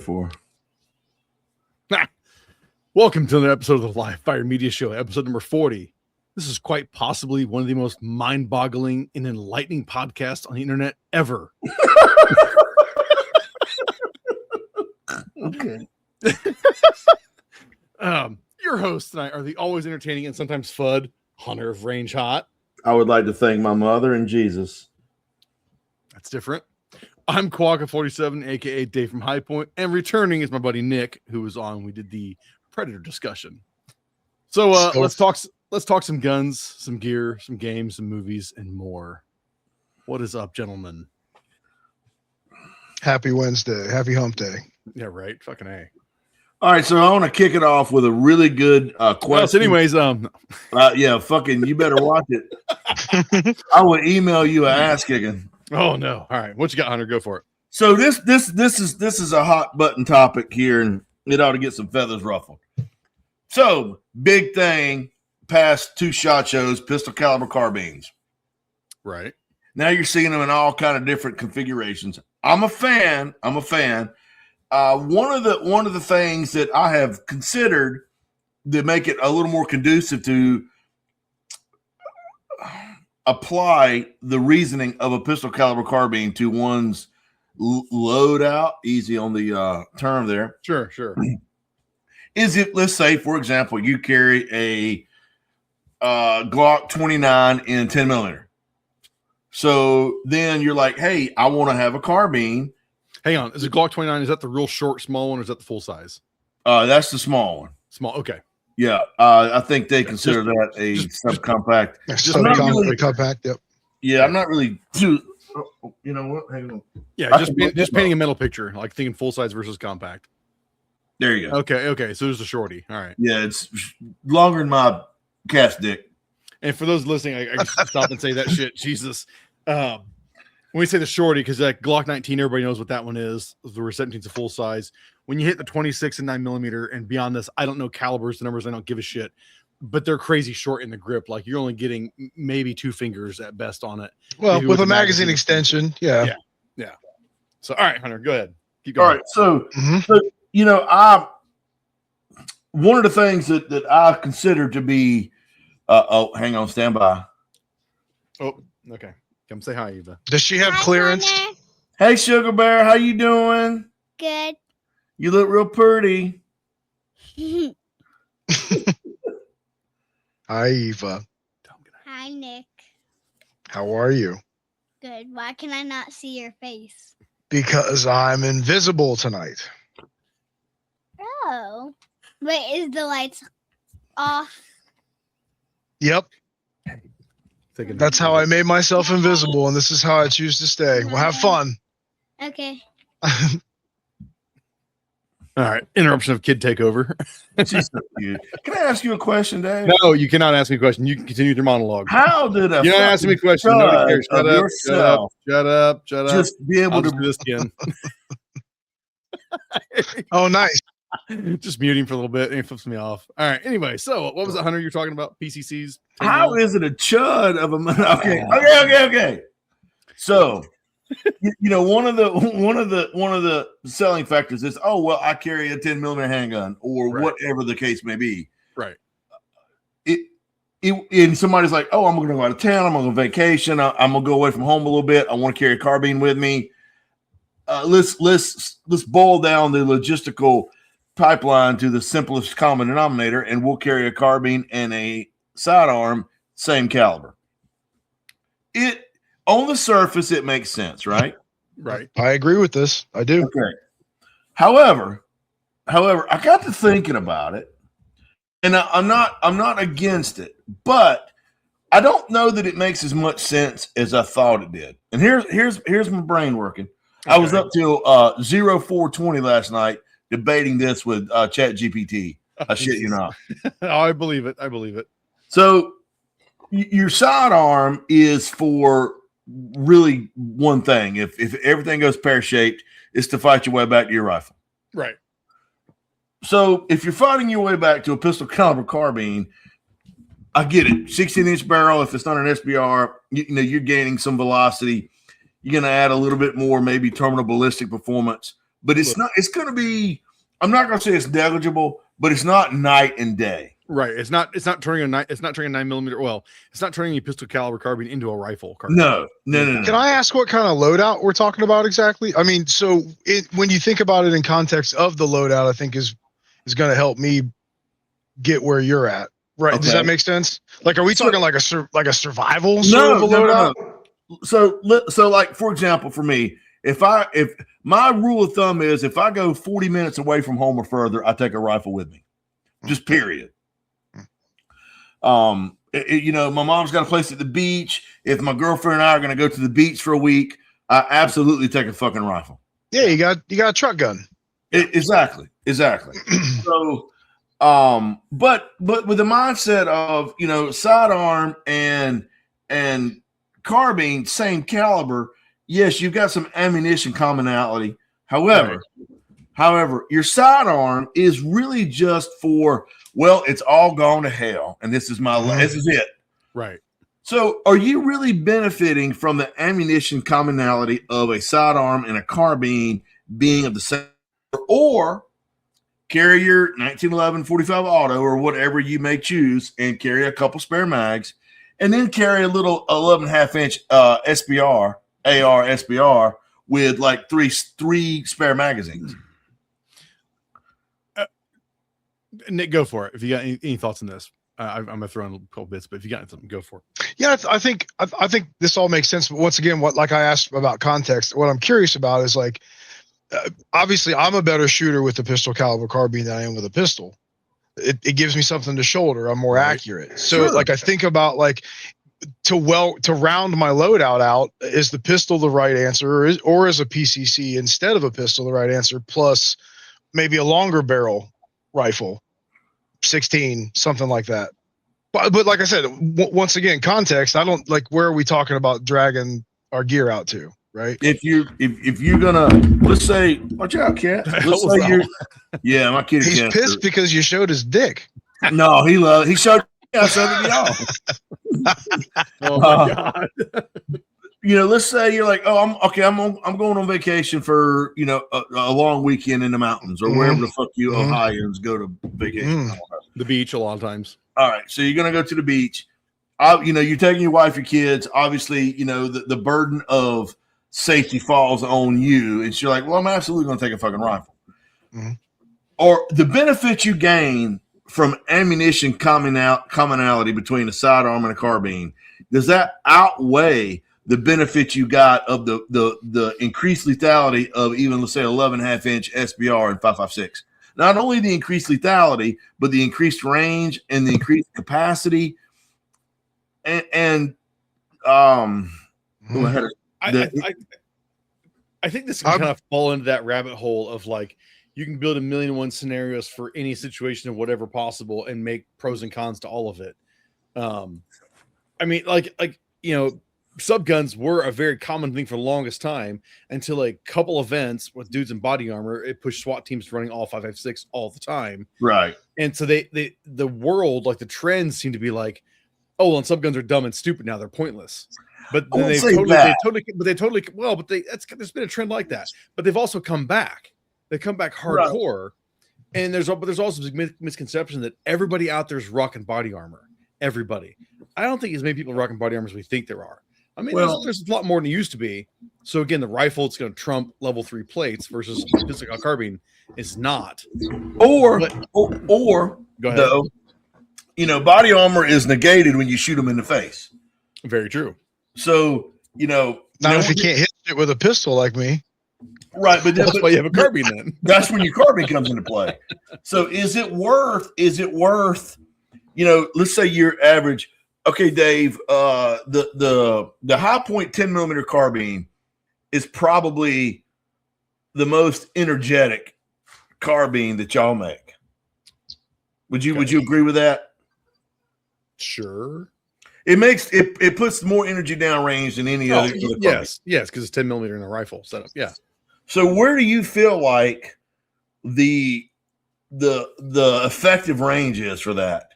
for. Welcome to another episode of the Live Fire Media Show, episode number 40. This is quite possibly one of the most mind-boggling and enlightening podcasts on the internet ever. Okay. Your hosts tonight are the always entertaining and sometimes FUD Hunter of Range Hot. I would like to thank my mother and Jesus. That's different. I'm Quagga47, aka Dave from High Point, and returning is my buddy Nick, who was on. We did the Predator discussion. So let's talk some guns, some gear, some games, some movies, and more. What is up, gentlemen? Happy Wednesday. Happy hump day. Yeah, right. Fucking A. All right, so I want to kick it off with a really good question. Well, so anyways, yeah, fucking, you better watch it. I will email you an ass kicking. Oh no! All right, what you got, Hunter? Go for it. So this is a hot button topic here, and it ought to get some feathers ruffled. So big thing, past two SHOT Shows, pistol caliber carbines. Right now, you're seeing them in all kind of different configurations. I'm a fan. One of the things that I have considered to make it a little more conducive to apply the reasoning of a pistol caliber carbine to one's load out, easy on the term there. Sure. Is it, let's say, for example, you carry a Glock 29 in 10 millimeter. So then you're like, hey, I want to have a carbine. Hang on. Is it Glock 29? Is that the real short, small one, or is that the full size? That's the small one. Small. Okay. Yeah. I think they consider that a subcompact. Compact. Yep. Yeah. I'm not really too, you know what? Hang on. Yeah. Just painting a mental picture, like thinking full size versus compact. There you go. Okay. So there's a shorty. All right. Yeah. It's longer than my cat's dick. And for those listening, I just stop and say that shit. Jesus. When we say the shorty, because like Glock 19, everybody knows what that one is. The 17's a full size. When you hit the 26 and 9 millimeter and beyond this, I don't know calibers, the numbers, I don't give a shit. But they're crazy short in the grip. Like you're only getting maybe 2 fingers at best on it. Well, maybe with a magazine extension, yeah. So, all right, Hunter, go ahead. Keep going. All right. So you know, one of the things that I consider to be, hang on, stand by. Oh, okay. Come say hi, Eva. Does she have clearance? Hunter. Hey, Sugar Bear, how you doing? Good. You look real pretty. Hi, Eva. Hi, Nick. How are you? Good. Why can I not see your face? Because I'm invisible tonight. Oh. Wait, is the lights off? Yep. That's how I made myself invisible, and this is how I choose to stay. Well, have fun. Okay. All right. Interruption of kid takeover. She's so cute. Can I ask you a question, Dave? No, you cannot ask me a question. You can continue with your monologue. How did a You're not asking me a question. Nobody cares. Shut up. Just be able to do this again. Oh, nice. Just muting for a little bit and it flips me off. All right. Anyway, so what was it, Hunter? You're talking about PCCs? How is it a chud of a okay? So, you know, one of the selling factors is, oh well, I carry a 10 millimeter handgun or whatever the case may be. Right. And somebody's like, oh, I'm going to go out of town. I'm going to go on vacation. I'm going to go away from home a little bit. I want to carry a carbine with me. Let's boil down the logistical pipeline to the simplest common denominator, and we'll carry a carbine and a sidearm, same caliber. It on the surface, it makes sense, right? Right. I agree with this. I do. Okay. However, I got to thinking about it, and I'm not against it, but I don't know that it makes as much sense as I thought it did. And here's my brain working. Okay. I was up till 04:20 last night debating this with Chat GPT. I shit you not. Oh, I believe it. So your sidearm is for really one thing. If everything goes pear-shaped, it's to fight your way back to your rifle. Right. So if you're fighting your way back to a pistol caliber carbine, I get it. 16-inch barrel. If it's not an SBR, you know, you're gaining some velocity. You're going to add a little bit more, maybe terminal ballistic performance. but it's not. It's going to be. I'm not going to say it's negligible, but it's not night and day. Right. It's not turning a 9mm. Well, it's not turning a pistol caliber carbine into a rifle carbine. No. Can I ask what kind of loadout we're talking about exactly? I mean, so when you think about it in context of the loadout, I think is going to help me get where you're at. Right. Okay. Does that make sense? Like, are we talking like a survival sort of a loadout? No. So like, for example, for me, if my rule of thumb is if I go 40 minutes away from home or further, I take a rifle with me. Just period. My mom's got a place at the beach. If my girlfriend and I are going to go to the beach for a week, I absolutely take a fucking rifle. Yeah, you got a truck gun. Exactly. So, but with the mindset of sidearm and carbine, same caliber. Yes, you've got some ammunition commonality. However, your sidearm is really just for. Well, it's all gone to hell, and this is it. Right. So are you really benefiting from the ammunition commonality of a sidearm and a carbine being of the same, or carry your 1911 45 auto or whatever you may choose and carry a couple spare mags, and then carry a little 11.5-inch SBR, AR SBR with like three spare magazines? Nick, go for it. If you got any thoughts on this, I'm gonna throw in a couple bits, but if you got something, go for it. Yeah, I think this all makes sense. But once again, like I asked about context, what I'm curious about is like, obviously, I'm a better shooter with the pistol caliber carbine than I am with a pistol. It gives me something to shoulder. I'm more accurate. So like I think about like to round my loadout out, is the pistol the right answer, or is a PCC instead of a pistol the right answer? Plus maybe a longer barrel rifle. 16, something like that. But like I said, once again, context. I don't like, where are we talking about dragging our gear out to, right? If you're gonna, let's say, watch out, cat. Let's say yeah, my kid. He's pissed because you showed his dick. No, he showed. I showed it y'all. Oh my god. Let's say you're like, oh, I'm going on vacation for a long weekend in the mountains or wherever the fuck you Ohioans go to vacation. The beach a lot of times. All right, so you're gonna go to the beach. You're taking your wife, your kids. Obviously, the burden of safety falls on you, and you're like, well, I'm absolutely gonna take a fucking rifle. Or the benefit you gain from ammunition commonality between a sidearm and a carbine, does that outweigh the benefit you got of the increased lethality of even, let's say, 11.5-inch SBR and 5.56? Not only the increased lethality, but the increased range and the increased capacity. I think this can kind of fall into that rabbit hole of like, you can build 1,000,001 scenarios for any situation of whatever possible and make pros and cons to all of it. I mean, subguns were a very common thing for the longest time until a couple events with dudes in body armor. It pushed SWAT teams running all 5.56 all the time. Right. And so the world, like the trends seem to be like, oh, well, and subguns are dumb and stupid now. They're pointless. But then there's been a trend like that. But they've also come back. They come back hardcore. Right. And there's also this misconception that everybody out there is rocking body armor. Everybody. I don't think as many people rocking body armor as we think there are. I mean, there's a lot more than it used to be. So again, the rifle, it's going to trump level 3 plates versus pistol carbine is not. Or go ahead. Though, body armor is negated when you shoot them in the face. Very true. So not if you can't hit it with a pistol like me. Right, but that's why you have a carbine then. That's when your carbine comes into play. So is it worth, let's say your average. Okay, Dave, the high point 10mm carbine is probably the most energetic carbine that y'all make. Would you agree with that? Sure. It puts more energy downrange than any other. Yes, because it's 10mm in a rifle setup. Yeah. So where do you feel like the effective range is for that?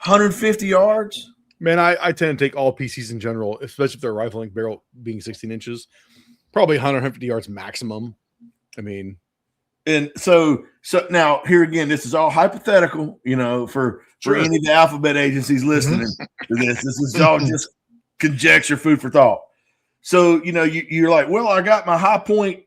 150 yards? Man, I tend to take all PCs in general, especially if they're rifle length barrel being 16 inches, probably 150 yards maximum. I mean, And so now here again, this is all hypothetical, for any of the alphabet agencies listening to this. This is all just conjecture, food for thought. So, you're like, well, I got my high point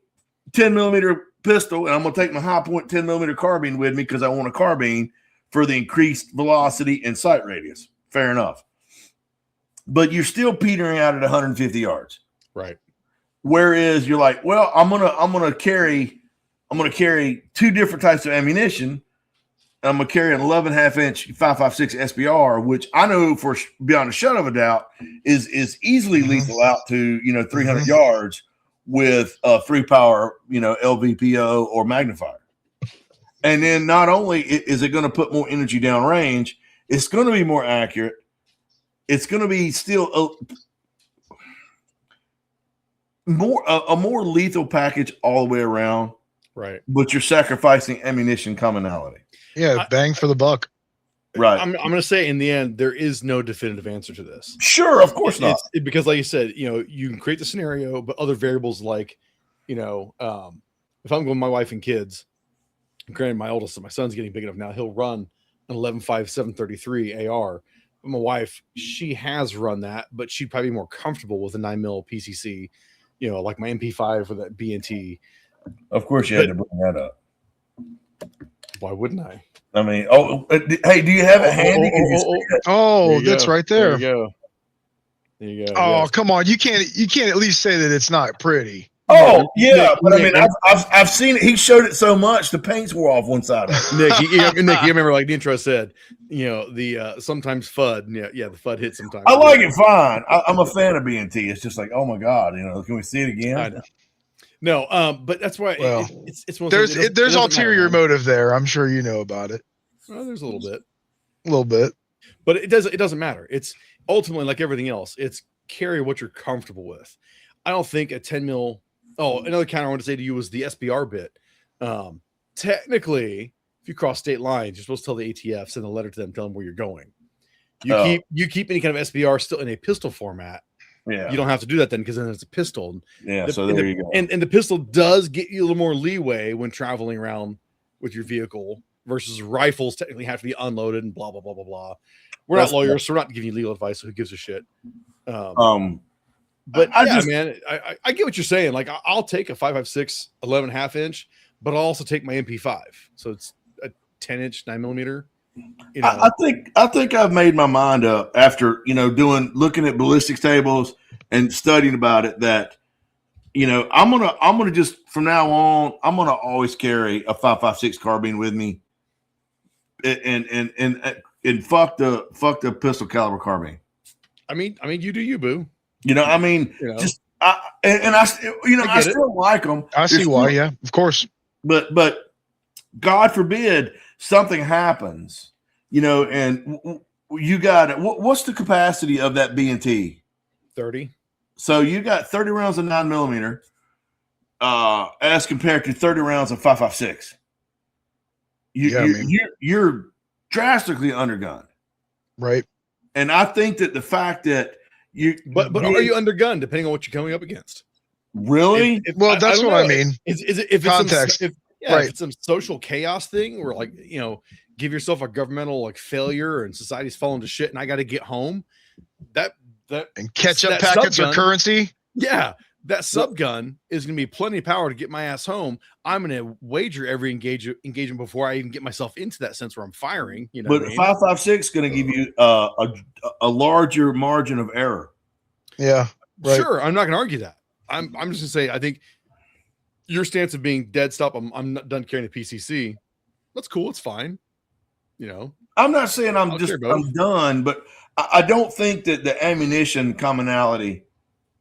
10 millimeter pistol, and I'm going to take my high point 10 millimeter carbine with me because I want a carbine for the increased velocity and sight radius. Fair enough. But you're still petering out at 150 yards. Right. Whereas you're like, well, I'm gonna carry two different types of ammunition. I'm gonna carry an 11.5-inch 5.56 SBR, which I know for beyond a shadow of a doubt is easily lethal out to 300 yards with a 3-power LVPO or magnifier. And then not only is it going to put more energy down range, it's going to be more accurate. It's going to be still a more lethal package all the way around. Right. But you're sacrificing ammunition commonality. Yeah, bang for the buck. Right. I'm going to say in the end, there is no definitive answer to this. Sure, of course not. Because like you said, you can create the scenario, but other variables like, if I'm going with my wife and kids, granted my son's getting big enough now, he'll run an 11.5 733 AR. But my wife, she has run that, but she'd probably be more comfortable with a 9mm PCC, like my MP5 with that BNT. Of course you had to bring that up. Why wouldn't I? I mean, hey, do you have it handy? That's right there. There you go. Oh, yes. Come on. You can't at least say that it's not pretty. Oh, yeah. But I mean, I've seen it. He showed it so much, the paints wore off one side of it. Nick, you remember like the intro said, the sometimes FUD. Yeah, the FUD hits sometimes. I like it fine. I'm a fan of BNT. It's just like, oh my God, can we see it again? I know. No, but that's why it's one there's ulterior motive there. I'm sure you know about it. Well, there's a little bit, but it doesn't matter. It's ultimately like everything else. It's carry what you're comfortable with. I don't think a 10 mil. Oh, another counter I want to say to you was the SBR bit. Technically, if you cross state lines, you're supposed to tell the ATF, send a letter to them, tell them where you're going. You keep any kind of SBR still in a pistol format. Yeah, you don't have to do that then because then it's a pistol. Yeah, so there you go. And the pistol does get you a little more leeway when traveling around with your vehicle versus rifles technically have to be unloaded and blah blah blah blah blah. We're not lawyers, so we're not giving you legal advice. So who gives a shit? But man, I get what you're saying. Like I'll take a 5.56 11.5-inch, but I'll also take my MP5. So it's a 10-inch 9mm. I think I've made my mind up after looking at ballistics tables and studying about it that I'm gonna just from now on I'm gonna always carry a 5.56 carbine with me and fuck the pistol caliber carbine. I mean you do you, boo. Just I still like them. I see why, yeah, of course. But God forbid something happens, and you got it. What's the capacity of that B&T? 30. So you got 30 rounds of 9mm, as compared to 30 rounds of 5.56. You're drastically undergunned, right? And I think that the fact that but are you undergunned depending on what you're coming up against? Really? That's what I mean. Is it if context? If it's some social chaos thing where like give yourself a governmental like failure and society's falling to shit and I got to get home, that and catch up packets are currency. Yeah, that sub gun is going to be plenty of power to get my ass home. I'm going to wager every engagement before I even get myself into that sense where I'm firing. But 5.56 is going to give you a larger margin of error. Yeah, right. Sure. I'm not going to argue that. I'm just going to say I think your stance of being dead stop. I'm not done carrying the PCC. That's cool. It's fine. I'm not saying I'm done, but I don't think that the ammunition commonality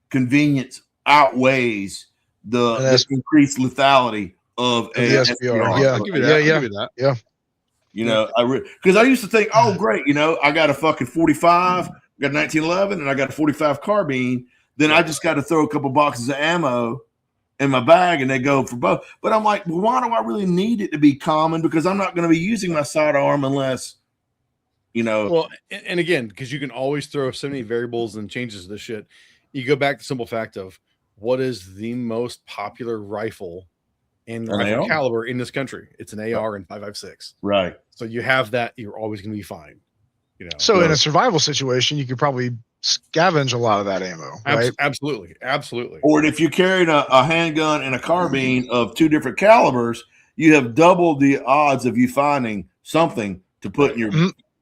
convenience outweighs the increased lethality of a SPR. Yeah, I'll give you that. Yeah. Because I used to think, oh great, I got a fucking 45, got a 1911, and I got a 45 carbine. Then I just got to throw a couple boxes of ammo in my bag, and they go for both. But I'm like, well, why do I really need it to be common? Because I'm not going to be using my sidearm unless, Well, and again, because you can always throw so many variables and changes to this shit. You go back to the simple fact of what is the most popular rifle in An rifle AR? caliber in this country. It's an AR and 5.56. Right. So you have that, you're always going to be fine. You know. So in a survival situation, you could probably scavenge a lot of that ammo, right? Absolutely. Or if you're carrying a handgun and a carbine of two different calibers, you have doubled the odds of you finding something to put in your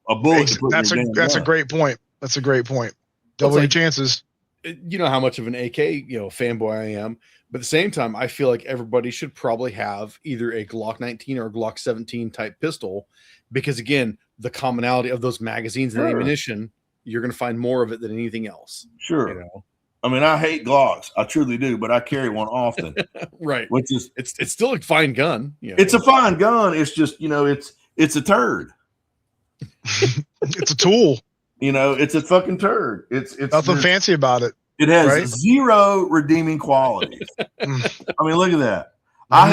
a bullet. To put That's in a your that's a gun. great point. That's a great point. Double your chances. You know how much of an AK, fanboy I am, but at the same time, I feel like everybody should probably have either a Glock 19 or a Glock 17 type pistol, because again, the commonality of those magazines and ammunition, you're going to find more of it than anything else. Sure. I mean, I hate Glocks. I truly do, but I carry one often. Right. Which is it's still a fine gun. It's a fine gun. It's just, it's a turd. It's a tool. It's a fucking turd. It's nothing fancy about it. It has zero redeeming qualities. I mean, look at that. I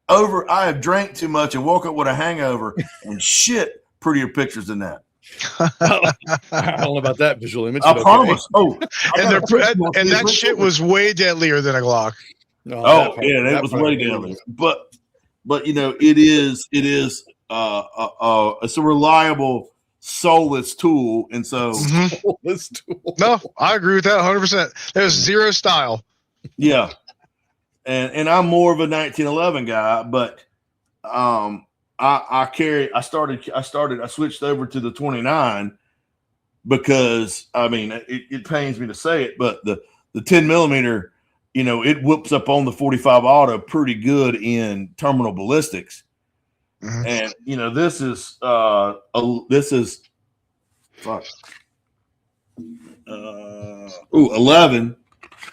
have drank too much and woke up with a hangover and shit prettier pictures than that. I don't know about that visual image. I promise. Oh, and that shit was way deadlier than a Glock. It was way deadlier. But it is it's a reliable soulless tool, and so soulless tool. No, I agree with that 100%. There's zero style. Yeah, and I'm more of a 1911 guy, but I switched over to the 29 because it pains me to say it, but the 10 millimeter, it whoops up on the 45 auto pretty good in terminal ballistics. And this is 11,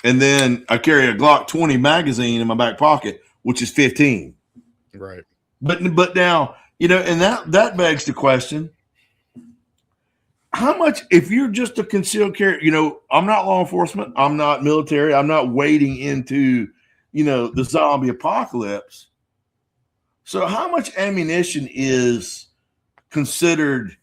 and then I carry a Glock 20 magazine in my back pocket, which is 15. Right. But now, and that begs the question: how much, if you're just a concealed carry, I'm not law enforcement, I'm not military, I'm not wading into, the zombie apocalypse. So how much ammunition is considered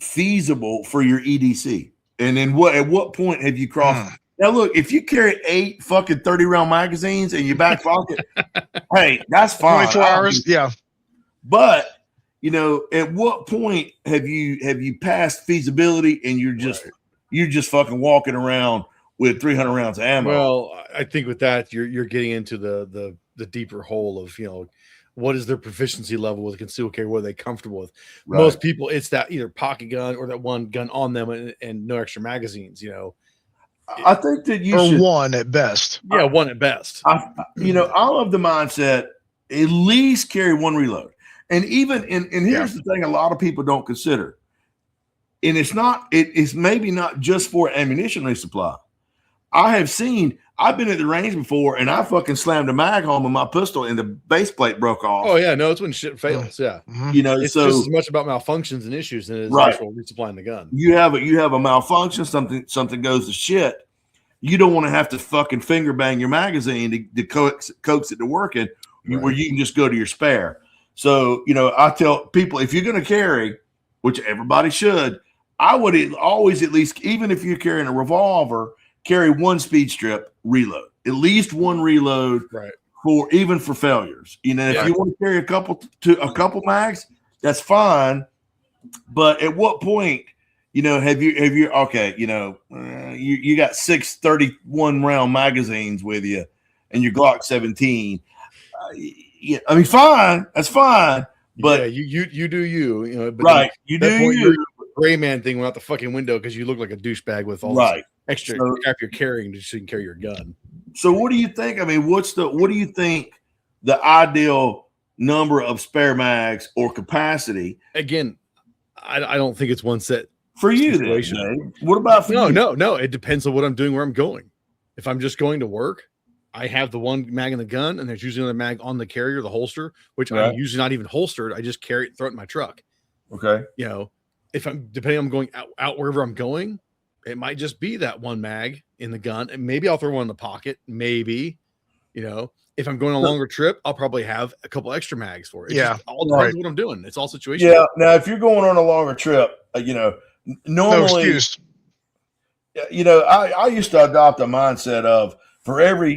feasible for your EDC? And then at what point have you crossed? Now, look, if you carry 8 fucking 30-round magazines in your back pocket, hey, that's fine. 24 hours, yeah. But, at what point have you passed feasibility and you're just fucking walking around with 300 rounds of ammo? Well, I think with that, you're getting into the deeper hole of, what is their proficiency level with concealed carry? What are they comfortable with? Right. Most people, it's that either pocket gun or that one gun on them and no extra magazines, I think that you should. One at best. Yeah, one at best. I love the mindset, at least carry one reload. And even, and here's the thing a lot of people don't consider. And it's maybe not just for ammunition resupply. I've been at the range before and I fucking slammed a mag home in my pistol and the base plate broke off. Oh yeah, no, it's when shit fails. Yeah. It's just as much about malfunctions and issues than it is actual resupplying the gun. You have a malfunction, something goes to shit. You don't want to have to fucking finger bang your magazine to coax it to working, where you can just go to your spare. So, I tell people, if you're going to carry, which everybody should, I would always, at least, even if you're carrying a revolver, carry one speed strip reload, at least one reload, right? For failures. If you want to carry a couple mags, that's fine. But at what point, have you okay? You got 6 31 round magazines with you, and your Glock 17. Fine, that's fine. But you do you. But right? You do you. Gray man thing went out the fucking window because you look like a douchebag with all this extra crap you're carrying just so you can carry your gun. So what do you think? What do you think the ideal number of spare mags or capacity? Again, I don't think it's one set for you. Then, what about for you? No. It depends on what I'm doing, where I'm going. If I'm just going to work, I have the one mag in the gun, and there's usually another mag on the carrier, the holster, which I'm usually not even holstered. I just carry it, throw it in my truck. Okay. If I'm going out wherever I'm going, it might just be that one mag in the gun, and maybe I'll throw one in the pocket. Maybe, if I'm going on a longer trip, I'll probably have a couple extra mags for it. It all depends what I'm doing. It's all situational. Yeah. Now, if you're going on a longer trip, normally, I used to adopt a mindset of for every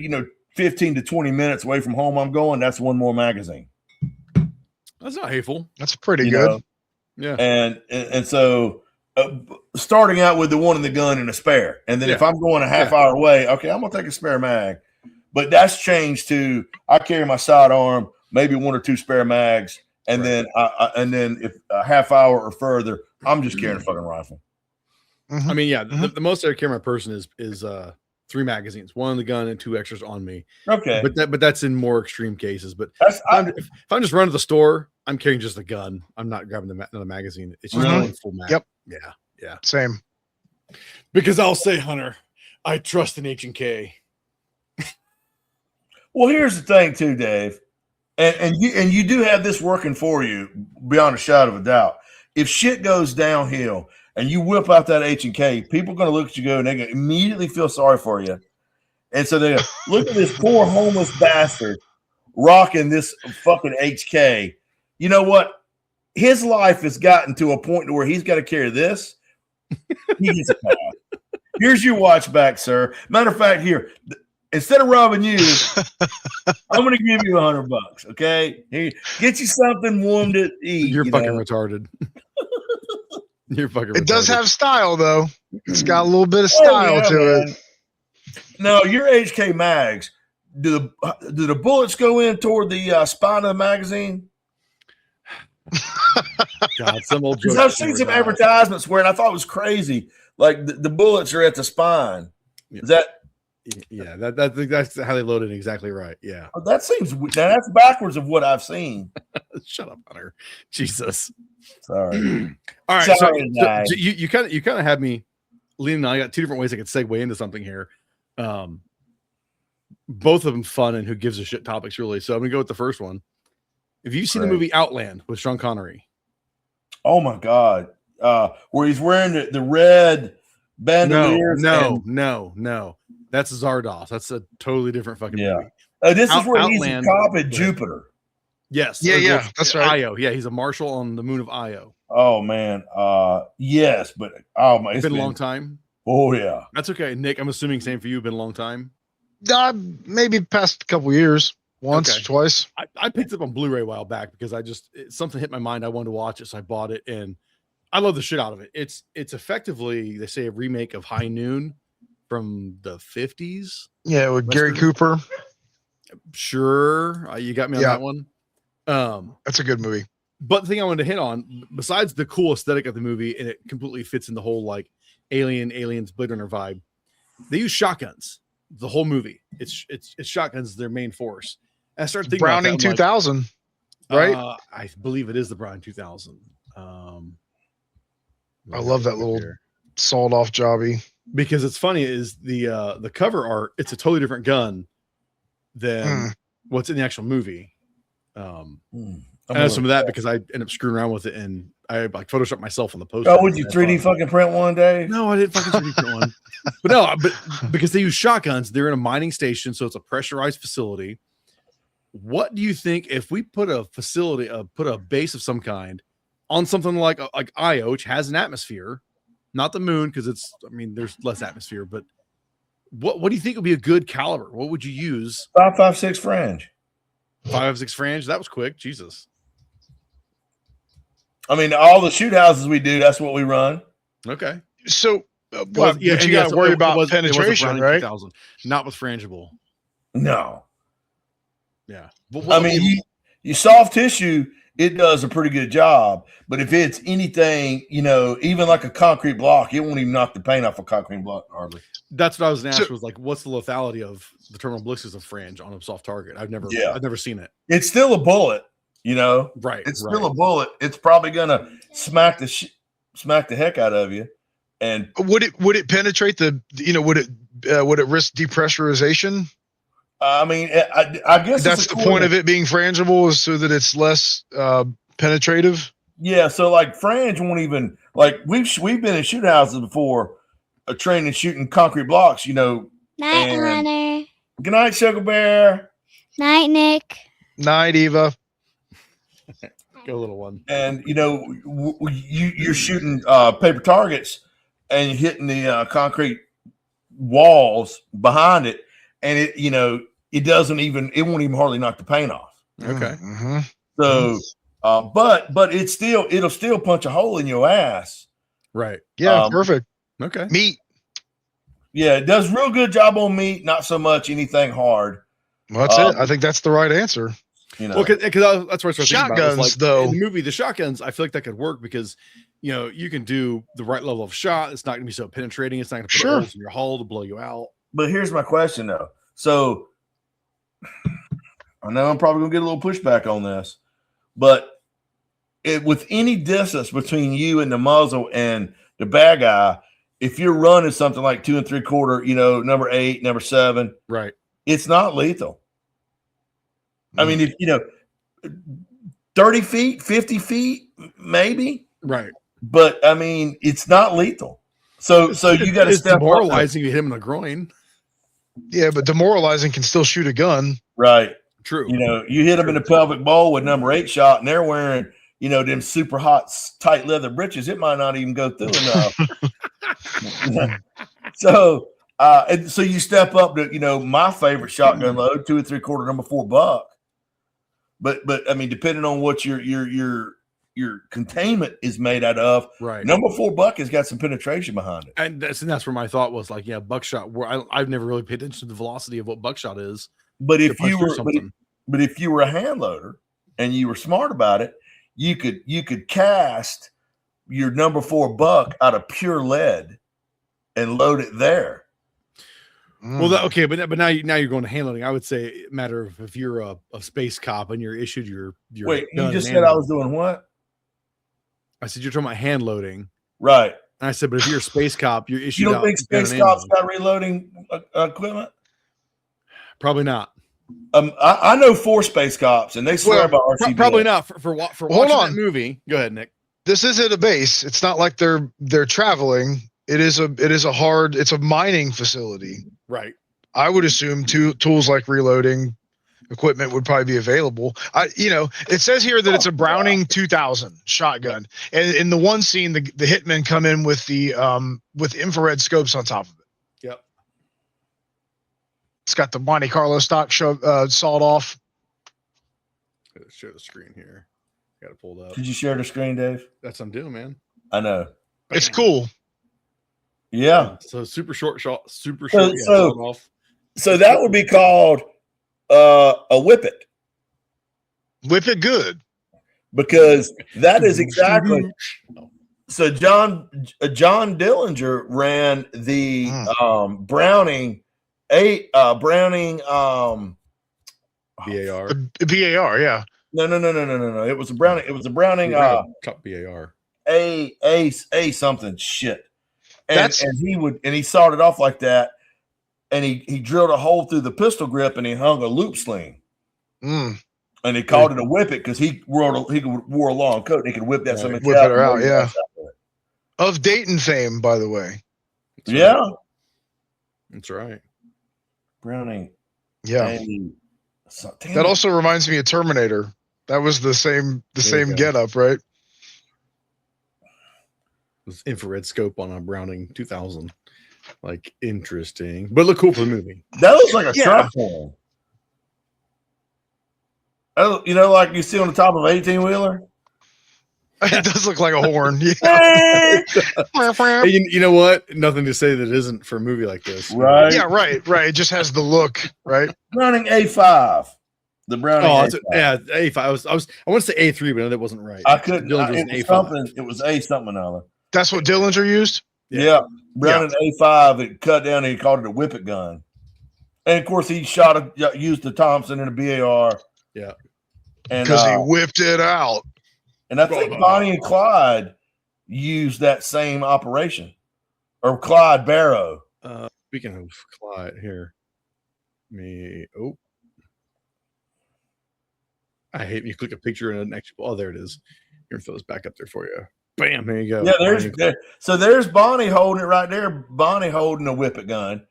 15 to 20 minutes away from home I'm going, that's one more magazine. That's not hateful. That's pretty You good. know? Yeah. And so starting out with the one in the gun and a spare. And then if Yeah. I'm going a half hour away, okay, I'm going to take a spare mag. But that's changed to I carry my sidearm, maybe one or two spare mags. And then if a half hour or further, I'm just carrying a fucking rifle. Mhm. I mean, yeah, the most I carry my person is 3 magazines, 1 in the gun and 2 extras on me. Okay. But that's in more extreme cases. But That's, if I'm just running to the store, I'm carrying just a gun. I'm not grabbing another magazine. It's just Mhm. one full mag. Yep. Yeah. Same. Because I'll say, Hunter, I trust an H&K. well, here's the thing too, Dave. And you do have this working for you beyond a shadow of a doubt. If shit goes downhill and you whip out that H&K, people are going to look at you and they're going to immediately feel sorry for you. And so they go, look at this poor homeless bastard rocking this fucking HK. You know what? His life has gotten to a point where he's got to carry this. He gets a pass. Here's your watch back, sir. Matter of fact, here, instead of robbing you, I'm going to give you $100. Okay, here, get you something warm to eat. You're fucking retarded. You're fucking. It does retarded. have style, though. It's got a little bit of style to it. Now, your HK mags, do the bullets go in toward the spine of the magazine? God, some old. Because I've seen some advertisements where, and I thought it was crazy, like the bullets are at the spine. Is that? Yeah, that's how they load it exactly right. Yeah. Oh, that seems now that's backwards of what I've seen. Shut up, Hunter. Jesus. Sorry. All right. Sorry, so guys. you kind of had me leaning. I got 2 different ways I could segue into something here. Both of them fun and who gives a shit topics really. So I'm gonna go with the first one. Have you seen the movie Outland with Sean Connery? Oh my God. Where he's wearing the red bandoliers. No. That's Zardoz. That's a totally different fucking movie. This is where he's a Outland. cop at Jupiter. Yes. Yeah, that's right. Io. Yeah, he's a marshal on the moon of Io. Oh man. Yes, but oh my, It's been a long time. Oh yeah. That's okay. Nick, I'm assuming same for you. Been a long time. Maybe past a couple years, once, Okay. twice. I picked it up on Blu-ray a while back because something hit my mind. I wanted to watch it, so I bought it, and I love the shit out of it. It's effectively, they say, a remake of High Noon from the 50s. Yeah, with Gary Cooper. Sure, you got me on that one. That's a good movie. But the thing I wanted to hit on, besides the cool aesthetic of the movie, and it completely fits in the whole like aliens Blade Runner vibe, they use shotguns the whole movie. It's shotguns, their main force. And I started thinking Browning about that, 2000, right? I believe it is the Browning 2000. I love that little sawed off jobby. Because it's funny is the cover art. It's a totally different gun than what's in the actual movie. I know some of that because I ended up screwing around with it and I like photoshopped myself on the poster. Oh, would you 3D fucking print one day? No, I didn't fucking 3D print one. But because they use shotguns, they're in a mining station, so it's a pressurized facility. What do you think if we put a facility, put a base of some kind on something like Io, which has an atmosphere, not the moon, because there's less atmosphere, but what do you think would be a good caliber? What would you use? 5.56 Fringe. 5.56 Fringe. That was quick. Jesus. I mean, all the shoot houses we do, that's what we run. Okay. So, But you got to worry about penetration, right? 2000, not with frangible. No. Yeah. I mean, you soft tissue, it does a pretty good job. But if it's anything, even like a concrete block, it won't even knock the paint off a concrete block hardly. That's what I was going to ask. Was like, what's the lethality of the terminal ballistics of frange on a soft target? I've never seen it. It's still a bullet, Right. It's still a bullet. It's probably gonna smack the heck out of you. And would it penetrate would it risk depressurization? I mean, I guess that's the point of it being frangible, is so that it's less penetrative. Yeah. So like frange won't even we've been in shoot houses before, training shooting concrete blocks. Night, Hunter. Good night, Sugar Bear. Night, Nick. Night, Eva. Go little one. And you're shooting paper targets and you're hitting the concrete walls behind it, and it won't even hardly knock the paint off. Okay. Mm-hmm. So, but it'll still punch a hole in your ass. Right. Yeah, perfect. Okay. Meat. Yeah, it does real good job on meat, not so much anything hard. Well, that's it. I think that's the right answer. You know, Well, because that's what I started thinking about. Shotguns, Like, though. in the movie, the shotguns, I feel like that could work because, you can do the right level of shot. It's not going to be so penetrating. It's not going to put holes in your hull to blow you out. but here's my question though. So I know I'm probably gonna get a little pushback on this, but with any distance between you and the muzzle and the bad guy, if you're running something like 2 3/4, number 8, number 7, Right. it's not lethal. I mean, if 30 feet, 50 feet, maybe, Right. but I mean, it's not lethal. So you got to It's step up. demoralizing. You hit him in the groin. Yeah, but demoralizing can still shoot a gun. Right. True. You hit them in the pelvic bowl with number 8 shot, and they're wearing, them super hot, tight leather breeches. It might not even go through enough. So you step up to, my favorite shotgun load, 2 3/4, number 4 buck. But I mean, depending on what your containment is made out of, Right. number 4 buck has got some penetration behind it. And that's where my thought was like, yeah, buckshot. Where I've never really paid attention to the velocity of what buckshot is. But if punch you through were, something. but if you were a hand loader and you were smart about it, you could cast your number 4 buck out of pure lead and load it there. Well, but now you're going to hand loading. I would say it matter of if you're a space cop and you're issued your Wait, you gun just and said I ammo. was doing what? I said you're talking about hand loading. Right. And I said, but if you're a space cop, you're issued. You don't out think gun space and cops ammo. got reloading equipment? Probably not. I know 4 space cops, and they swear by RCBA. Probably not for watching that movie. Go ahead, Nick. This is at a base. It's not like they're traveling. It's a mining facility. Right. I would assume tools like reloading equipment would probably be available. It says here that it's a Browning 2000 shotgun, and in the one scene, the hitmen come in with the with infrared scopes on top of it. Yep. It's got the Monte Carlo stock sawed off. Let's share the screen here. Got it pulled up. Did you share the screen, Dave? That's what I'm doing, man. I know. It's cool. Yeah. So super short shot. Super So- short. so- sawed off. So that would be called a whippet, Whip it good. because that is exactly. So John Dillinger ran the Browning BAR. The BAR, yeah. No. It was a Browning. It was a Browning Top BAR. a something shit. And he sawed it off like that, and he drilled a hole through the pistol grip, and he hung a loop sling. Mm. And they called it a whippet because he wore a long coat. And he could whip that something Whip it out, yeah. Of Dayton fame, by the way. Yeah. That's right. Browning. Yeah. Damn That it. also reminds me of Terminator. That was the same go. getup, right? This infrared scope on a Browning 2000. Like, interesting. But look cool for the movie. That looks like a Yeah. truck horn. Oh, like you see on the top of an 18-wheeler? It does look like a horn. Yeah. Hey, you know what? Nothing to say that it isn't for a movie like this. Right. Yeah, right. It just has the look, right? Browning A5. The Browning Oh, A5. yeah, A5. I want to say A3, but that wasn't right. I couldn't. Dillinger was It an was A5. something. It was A something or other. That's what Dillinger used? Yeah. Browning A5. It cut down and he called it a whippet gun. And of course, he used the Thompson and the BAR. Yeah. And Because he whipped it out. And I think Bonnie and Clyde used that same operation, or Clyde Barrow. Speaking of Clyde, here. I hate when you click a picture and an actual. Oh, there it is. Here, throw this back up there for you. Bam, there you go. Yeah, there's Bonnie holding it right there. Bonnie holding a whippet gun.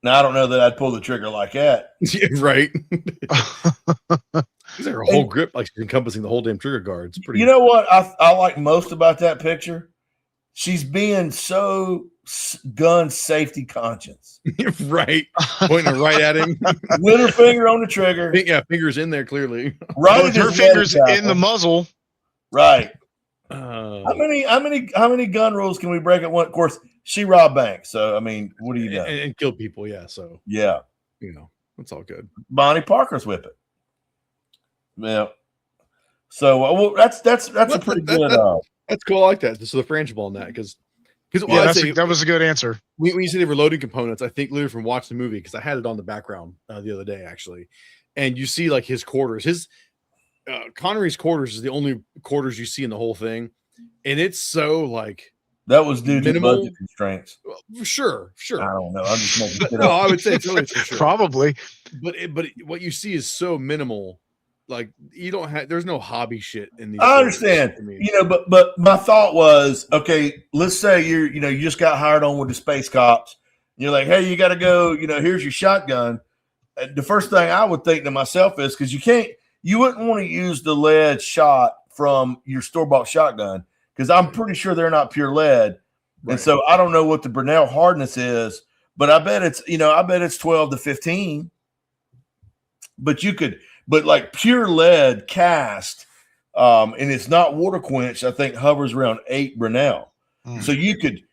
Now I don't know that I'd pull the trigger like that. Yeah, right. Is there a whole grip like she's encompassing the whole damn trigger guard? It's pretty. You know what I like most about that picture? she's being so gun safety conscious. Right. Pointing right at him. With her finger on the trigger. Yeah, fingers in there clearly. Right. With her fingers in the muzzle. Right. Uh, How many gun rules can we break at one? Of course, she robbed banks. So, I mean, what do you do? and kill people. Yeah. So, Yeah. you know, that's all good. Bonnie Parker's with it. Yeah. So, well, that's a pretty good. That's cool. I like that. So the frangible on that because that was a good answer. When you say they were loading components, I think literally from watching the movie because I had it on the background the other day actually, and you see like his quarters. His Connery's quarters is the only quarters you see in the whole thing, and it's so like that was due minimal, to budget constraints. Sure. I don't know. I'm just making it no, up. I would say it's really for sure. Probably, but what you see is so minimal. Like you don't have, there's no hobby shit in these. I understand, but my thought was, okay, let's say you just got hired on with the space cops. You're like, hey, you got to go. Here's your shotgun. The first thing I would think to myself is because you wouldn't want to use the lead shot from your store-bought shotgun because I'm pretty sure they're not pure lead, right. And so I don't know what the Burnell hardness is, but I bet it's 12 to 15. But like pure lead cast, and it's not water quenched, I think hovers around 8 Burnell. So you could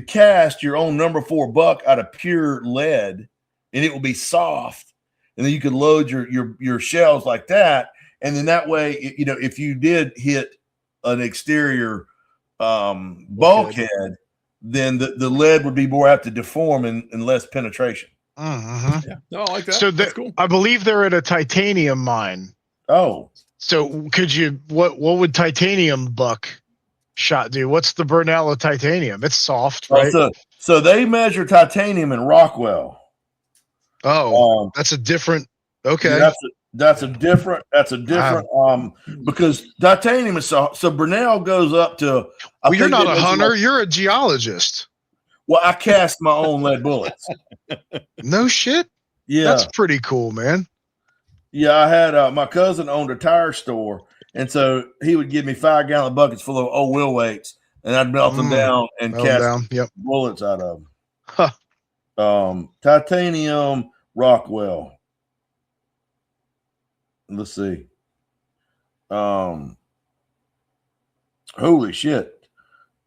cast your own number 4 buck out of pure lead, and it will be soft, and then you could load your shells like that, and then that way, if you did hit an exterior bulkhead, then the lead would be more apt to deform and less penetration. Yeah. No, I like that. So that's cool. I believe they're at a titanium mine. Oh, so could you? What would titanium buck shot do? What's the Burnell of titanium? It's soft, right? So they measure titanium in Rockwell. Oh, that's a different. Okay, yeah, that's a different. Because titanium is so Burnell goes up to. Well, you're not a hunter. You're a geologist. Well, I cast my own lead bullets. No shit. Yeah, that's pretty cool, man. Yeah, I had my cousin owned a tire store, and so he would give me 5-gallon buckets full of old wheel weights, and I'd melt them down and cast bullets out of them. Huh. Titanium Rockwell. Let's see. Holy shit.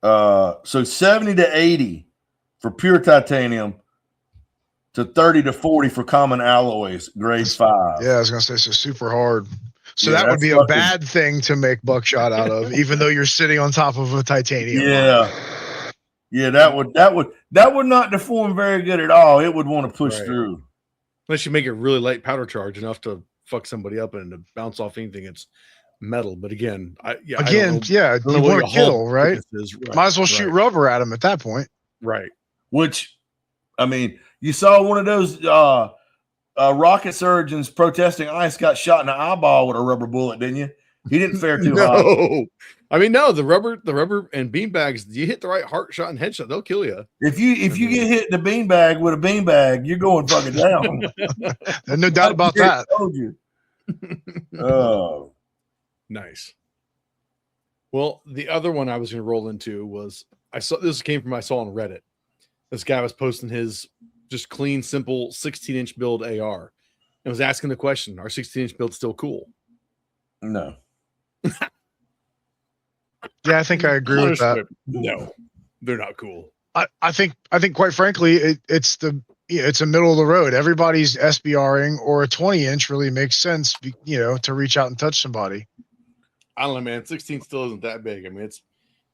So 70 to 80 for pure titanium to 30 to 40 for common alloys, grade 5. Yeah, I was gonna say so super hard. So that would be a bad thing to make buckshot out of, even though you're sitting on top of a titanium. Yeah, that would not deform very good at all. It would want to push through. Unless you make it really light powder charge enough to fuck somebody up and to bounce off anything. It's metal, but again, you want to kill, right? Might as well shoot rubber at them at that point, right? Which, I mean, you saw one of those rocket surgeons protesting ICE got shot in the eyeball with a rubber bullet, didn't you? He didn't fare too hot. I mean, no, the rubber and bean bags. You hit the right heart shot and headshot, they'll kill you. If you get hit in the bean bag with a bean bag, you're going fucking down. There's no doubt about that. I told you. Oh, nice. Well, the other one I was going to roll into was I saw on Reddit. This guy was posting his just clean, simple 16-inch build AR and was asking the question: are 16-inch builds still cool? No. Yeah, I think I agree with that. No, they're not cool. I think quite frankly, it's a middle of the road. Everybody's SBRing, or a 20-inch really makes sense, to reach out and touch somebody. I don't know, man. 16 still isn't that big. I mean, it's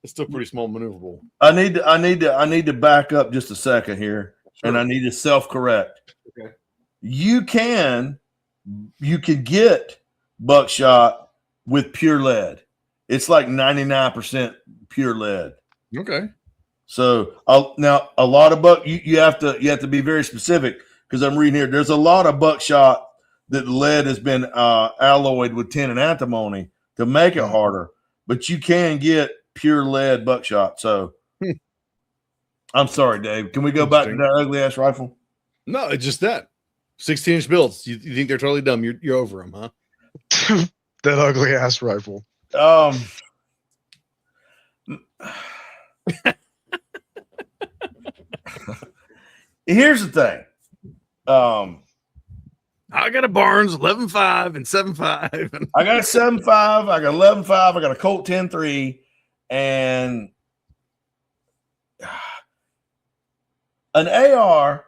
still pretty small, maneuverable. I need to back up just a second here, and I need to self-correct. Okay. You can get buckshot with pure lead. It's like 99% pure lead. Okay. So now a lot of you have to be very specific, because I'm reading here. There's a lot of buckshot that lead has been alloyed with tin and antimony to make it harder, but you can get pure lead buckshot. So I'm sorry, Dave. Can we go back to that ugly ass rifle? No, it's just that 16-inch builds. You think they're totally dumb? You're over them, huh? That ugly ass rifle. Here's the thing. I got a Barnes 11.5 and 7.5. I got a 7.5. I got 11.5. I got a Colt 10.3, and an AR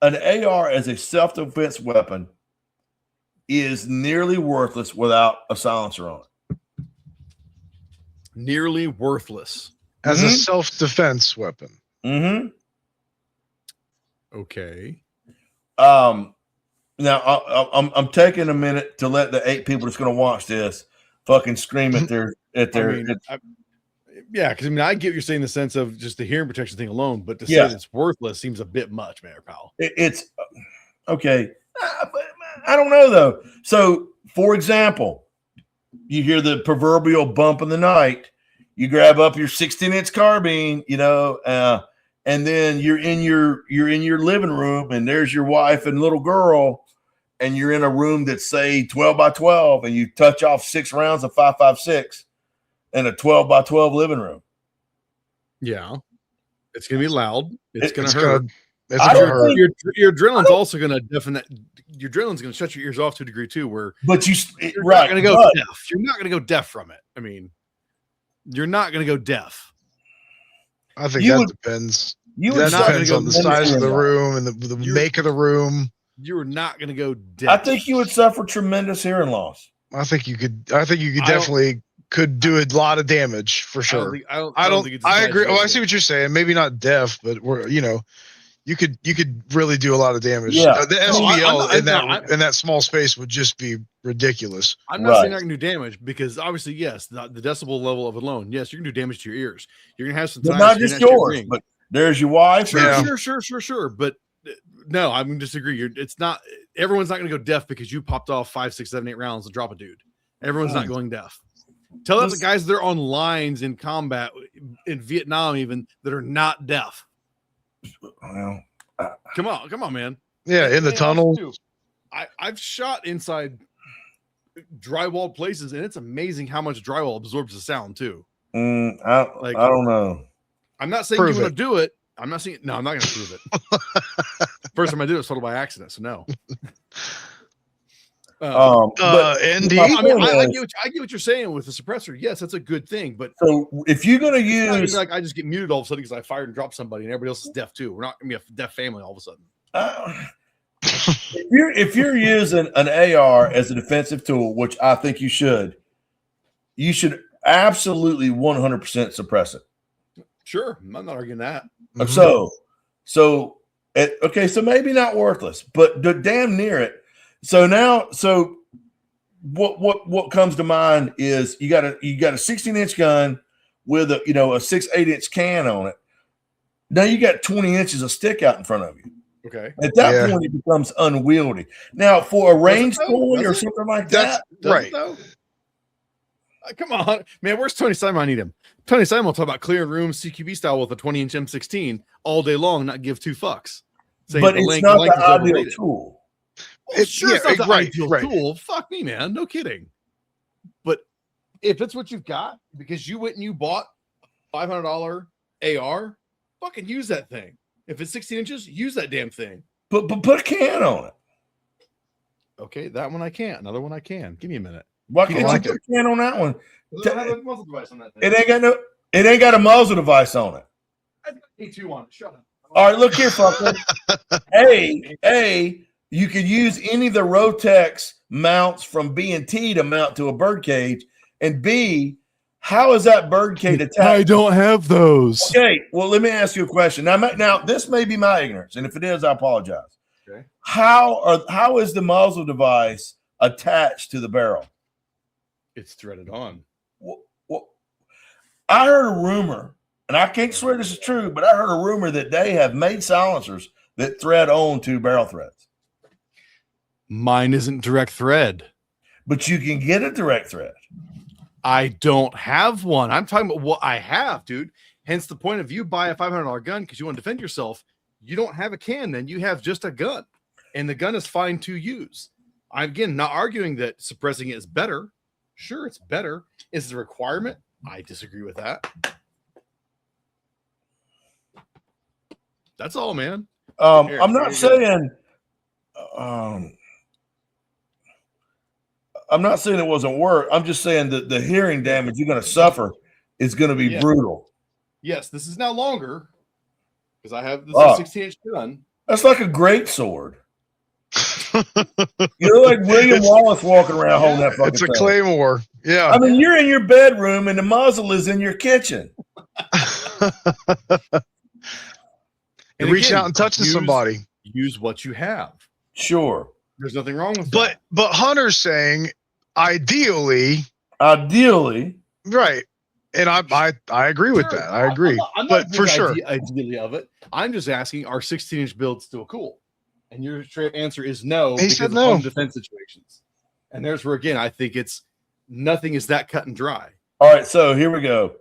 as a self-defense weapon is nearly worthless without a silencer on it. Nearly worthless. As a self-defense weapon. Mm-hmm. Okay. Now I'm taking a minute to let the 8 people that's going to watch this fucking scream at their yeah, because I get what you're saying in the sense of just the hearing protection thing alone, but to say Yeah. that it's worthless seems a bit much, man, pal. It's okay. But I don't know though. So, for example, you hear the proverbial bump in the night. You grab up your 16-inch carbine, and then you're in your living room, and there's your wife and little girl, and you're in a room that's say 12 by 12, and you touch off 6 rounds of 5.56 in a 12 by 12 living room. Yeah, it's gonna be loud. It's gonna It's hurt. gonna hurt. Your adrenaline's also gonna your adrenaline's gonna shut your ears off to a degree too. Where But you're not gonna go deaf. You're not gonna go deaf from it. I mean, you're not gonna go deaf. I think that depends. That depends on the size of the room and the make of the room. You're not gonna go deaf. I think you would suffer tremendous hearing loss. I think you could definitely could do a lot of damage for sure. I agree. Oh, I see what you're saying. Maybe not deaf, but you could really do a lot of damage. Yeah. The SVL in that small space would just be ridiculous. I'm not saying I can do damage because obviously, yes, the decibel level of it alone, yes, you're gonna do damage to your ears. You're gonna have some time. Not just yours, but there's your wife. Sure. But no, I'm gonna disagree. It's not everyone's not gonna go deaf because you popped off 5, 6, 7, 8 rounds and drop a dude. Everyone's not going deaf. Tell that the guys that are on lines in combat in Vietnam, even that are not deaf. Well, come on, man. Yeah, in the tunnel. I've shot inside drywall places, and it's amazing how much drywall absorbs the sound too. I don't know. I'm not saying you want to do it. I'm not saying I'm not going to prove it. First time I did it was total by accident, so no. ND. I get what you're saying with the suppressor. Yes, that's a good thing. But so if you're going to use, I just get muted all of a sudden because I fired and dropped somebody, and everybody else is deaf too. We're not going to be a deaf family all of a sudden. If you're using an AR as a defensive tool, which I think you should absolutely 100% suppress it. Sure, I'm not arguing that. So maybe not worthless, but damn near it. So what comes to mind is you got a 16-inch gun with a 6/8-inch can on it. Now you got 20 inches of stick out in front of you. Okay. At that point, it becomes unwieldy. Now, for a range toy or something like that, right? Come on, man. Where's Tony Simon? I need him. Tony Simon will talk about clearing rooms CQB style with a 20-inch M16 all day long, not give 2 fucks. But it's not the ideal tool. Well, it's not the ideal tool. Fuck me, man. No kidding. But if it's what you've got, because you went and you bought $500 AR, fucking use that thing. If it's 16 inches, use that damn thing. But put a can on it. Okay, that one I can't. Another one I can. Give me a minute. Why can't you put a can on that one? A muzzle device on that thing. It ain't got a muzzle device on it. I've got A2 on it. Shut up. All right, look here, fucker. You could use any of the Rotex mounts from B&T to mount to a bird cage, and B, how is that bird cage attached? I don't have those. Okay, well, let me ask you a question. Now this may be my ignorance, and if it is, I apologize. Okay. How is the muzzle device attached to the barrel? It's threaded on. Well, I heard a rumor, and I can't swear this is true, but I heard a rumor that they have made silencers that thread on to barrel threads. Mine isn't direct thread. But you can get a direct thread. I don't have one. I'm talking about what I have, dude. Hence the point of you buy a $500 gun because you want to defend yourself. You don't have a can, then you have just a gun. And the gun is fine to use. I'm, again, not arguing that suppressing it is better. Sure, it's better. Is it a requirement? I disagree with that. That's all, man. I'm not saying. I'm not saying it wasn't work. I'm just saying that the hearing damage you're going to suffer is going to be brutal. Yes, this is now longer because I have this 16-inch gun. That's like a great sword. You're like William Wallace walking around holding that fucking It's a thing. claymore. Yeah. I mean, you're in your bedroom and the muzzle is in your kitchen. And reach out and touch somebody. Use what you have. Sure. There's nothing wrong with that. But Hunter's saying ideally, right. And I agree with that. I agree. I'm but for sure. Ideally of it. I'm just asking, are 16-inch builds still cool? And your straight answer is no. He said no. Home defense situations. And there's where, again, I think nothing is that cut and dry. All right, so here we go.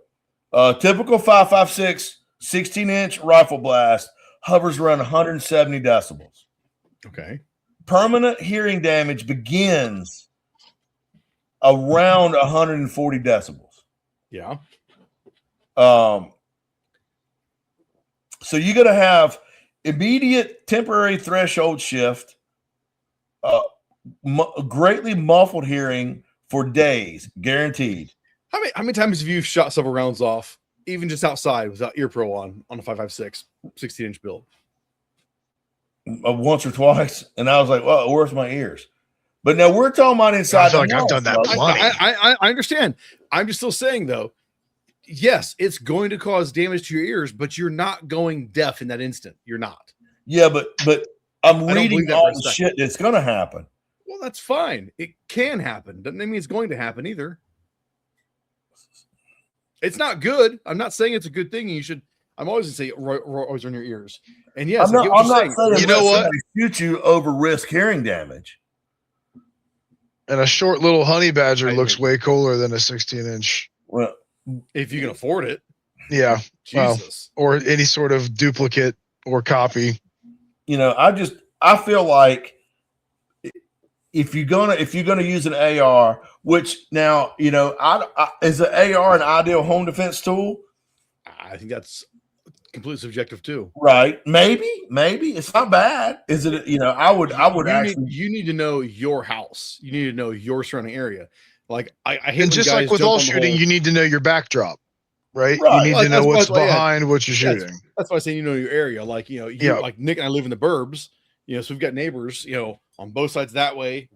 Typical 5.56 16-inch rifle blast hovers around 170 decibels. Okay. Permanent hearing damage begins around 140 decibels. Yeah. So you're going to have immediate temporary threshold shift, greatly muffled hearing for days, guaranteed. How many times have you shot several rounds off, even just outside without ear pro on a 5.56 16-inch build? Once or twice, and I was like, well, where's my ears? But now we're talking about inside. I feel like I've done that plenty. I understand. I'm just still saying, though, yes, it's going to cause damage to your ears, but you're not going deaf in that instant. You're not. Yeah, but I'm reading all the shit that's going to happen. Well, that's fine. It can happen. Doesn't mean it's going to happen either. It's not good. I'm not saying it's a good thing. You should. I'm always going to say always on your ears. And yes, I'm not saying you know what? Shoot you over risk hearing damage. And a short little honey badger looks way cooler than a 16-inch. Well, if you can afford it. Yeah. Jesus. Well, or any sort of duplicate or copy. You know, I feel like if you're gonna use an AR, which now, you know, is an AR an ideal home defense tool? I think that's completely subjective too. Right. Maybe it's not bad. Is it? You know, I would you need to know your house. You need to know your surrounding area. Like I hate. And just like with all shooting, you need to know your backdrop, right? Right. You need to know what's behind what you're shooting. That's why I say you know your area. Like, you know, like Nick and I live in the burbs, you know, so we've got neighbors, you know, on both sides that way,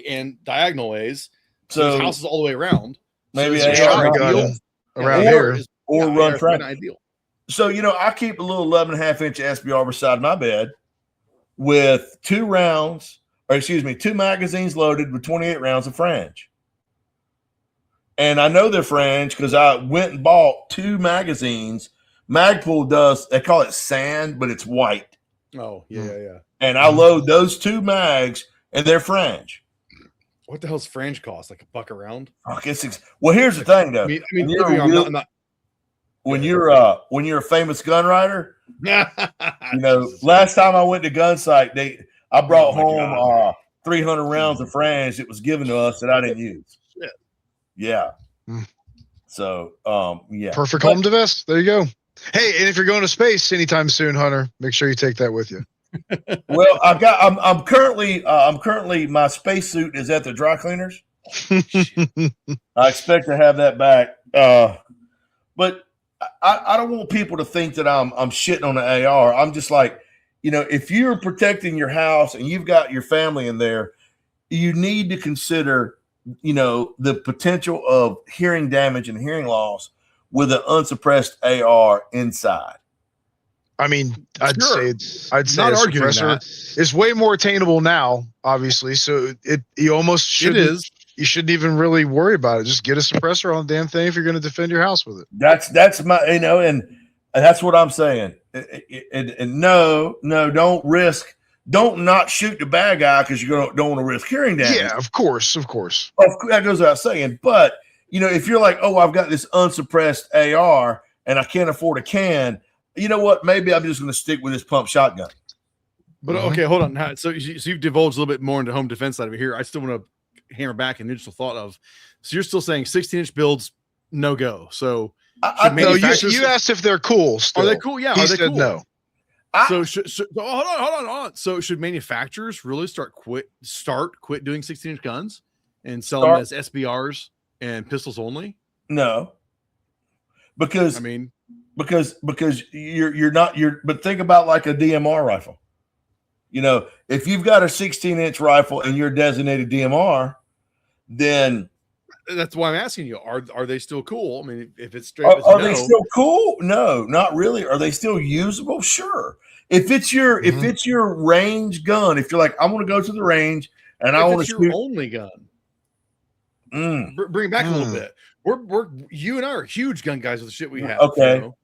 and diagonal ways. So there's houses all the way around. Maybe around here. Or run track. Ideal. So, you know, I keep a little 11.5-inch SBR beside my bed with two magazines loaded with 28 rounds of French. And I know they're French because I went and bought 2 magazines. Magpul does, they call it sand, but it's white. Oh, yeah. And I load those 2 mags and they're French. What the hell's French cost? Like $1 a round? Well, here's the thing, though. When you're a famous gun writer, you know, last time I went to gun site, I brought home 300 rounds of French that was given to us that I didn't use. Shit. Yeah. So, yeah. Perfect home defense. There you go. Hey, and if you're going to space anytime soon, Hunter, make sure you take that with you. Well, I'm currently my spacesuit is at the dry cleaners. I expect to have that back. But I don't want people to think that I'm shitting on the AR. I'm just like, you know, if you're protecting your house and you've got your family in there, you need to consider, you know, the potential of hearing damage and hearing loss with an unsuppressed AR inside. I mean, I'd say a suppressor is way more attainable now, obviously. So you almost shouldn't. You shouldn't even really worry about it. Just get a suppressor on the damn thing if you're going to defend your house with it. That's my, you know, and that's what I'm saying. And no, don't not shoot the bad guy because you don't want to risk hearing damage. Yeah, of course. That goes without saying. But, you know, if you're like, oh, I've got this unsuppressed AR and I can't afford a can, you know what? Maybe I'm just going to stick with this pump shotgun. But okay, hold on. So you've divulged a little bit more into home defense side of it here. I still want to hammer back an initial thought of. So you're still saying 16-inch builds no go. So no, you asked if they're cool. Still. Are they cool? Yeah. He said no. So hold on. So should manufacturers really quit doing 16-inch guns and sell them as SBRs and pistols only? No, because I mean, because you're not. But think about like a DMR rifle. You know, if you've got a 16-inch rifle and you're designated DMR, then that's why I'm asking you: Are they still cool? I mean, if it's straight, are they still cool? No, not really. Are they still usable? Sure. If it's your range gun, if you're like, I want to go to the range and I want to shoot your only gun. Bring it back a little bit. We're you and I are huge gun guys with the shit we have. Okay. You know?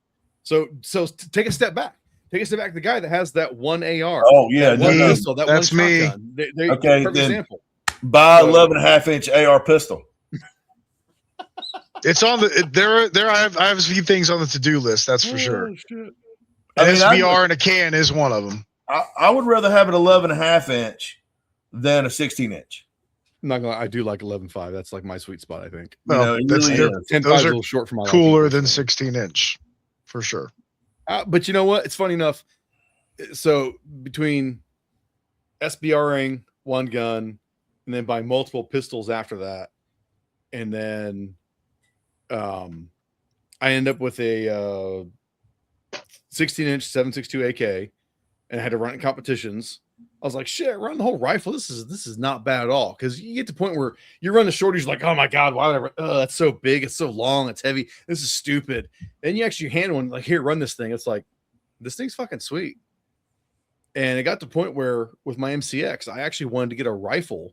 So take a step back. Take a step back. The guy that has that one AR. Oh yeah, one pistol, that's one me. shotgun. Okay, perfect then example. buy 11.5-inch AR pistol. It's on the there. I have a few things on the to-do list. That's for sure. Shit. An SBR and a can is one of them. I would rather have an 11.5-inch than a 16-inch. I'm not gonna lie, I do like 11.5. That's like my sweet spot, I think. Well, those those are a little short for my cooler than 16-inch for sure. But you know what? It's funny enough. So between SBRing one gun and then buying multiple pistols after that, and then I end up with a 16-inch 7.62 AK, and I had to run in competitions. I was like, shit, run the whole rifle. This is not bad at all. Because you get to the point where you run the shorties, like, oh my God, why would I run? Oh, that's so big, it's so long, it's heavy. This is stupid. Then you actually hand one, like, here, run this thing. It's like, this thing's fucking sweet. And it got to the point where with my MCX, I actually wanted to get a rifle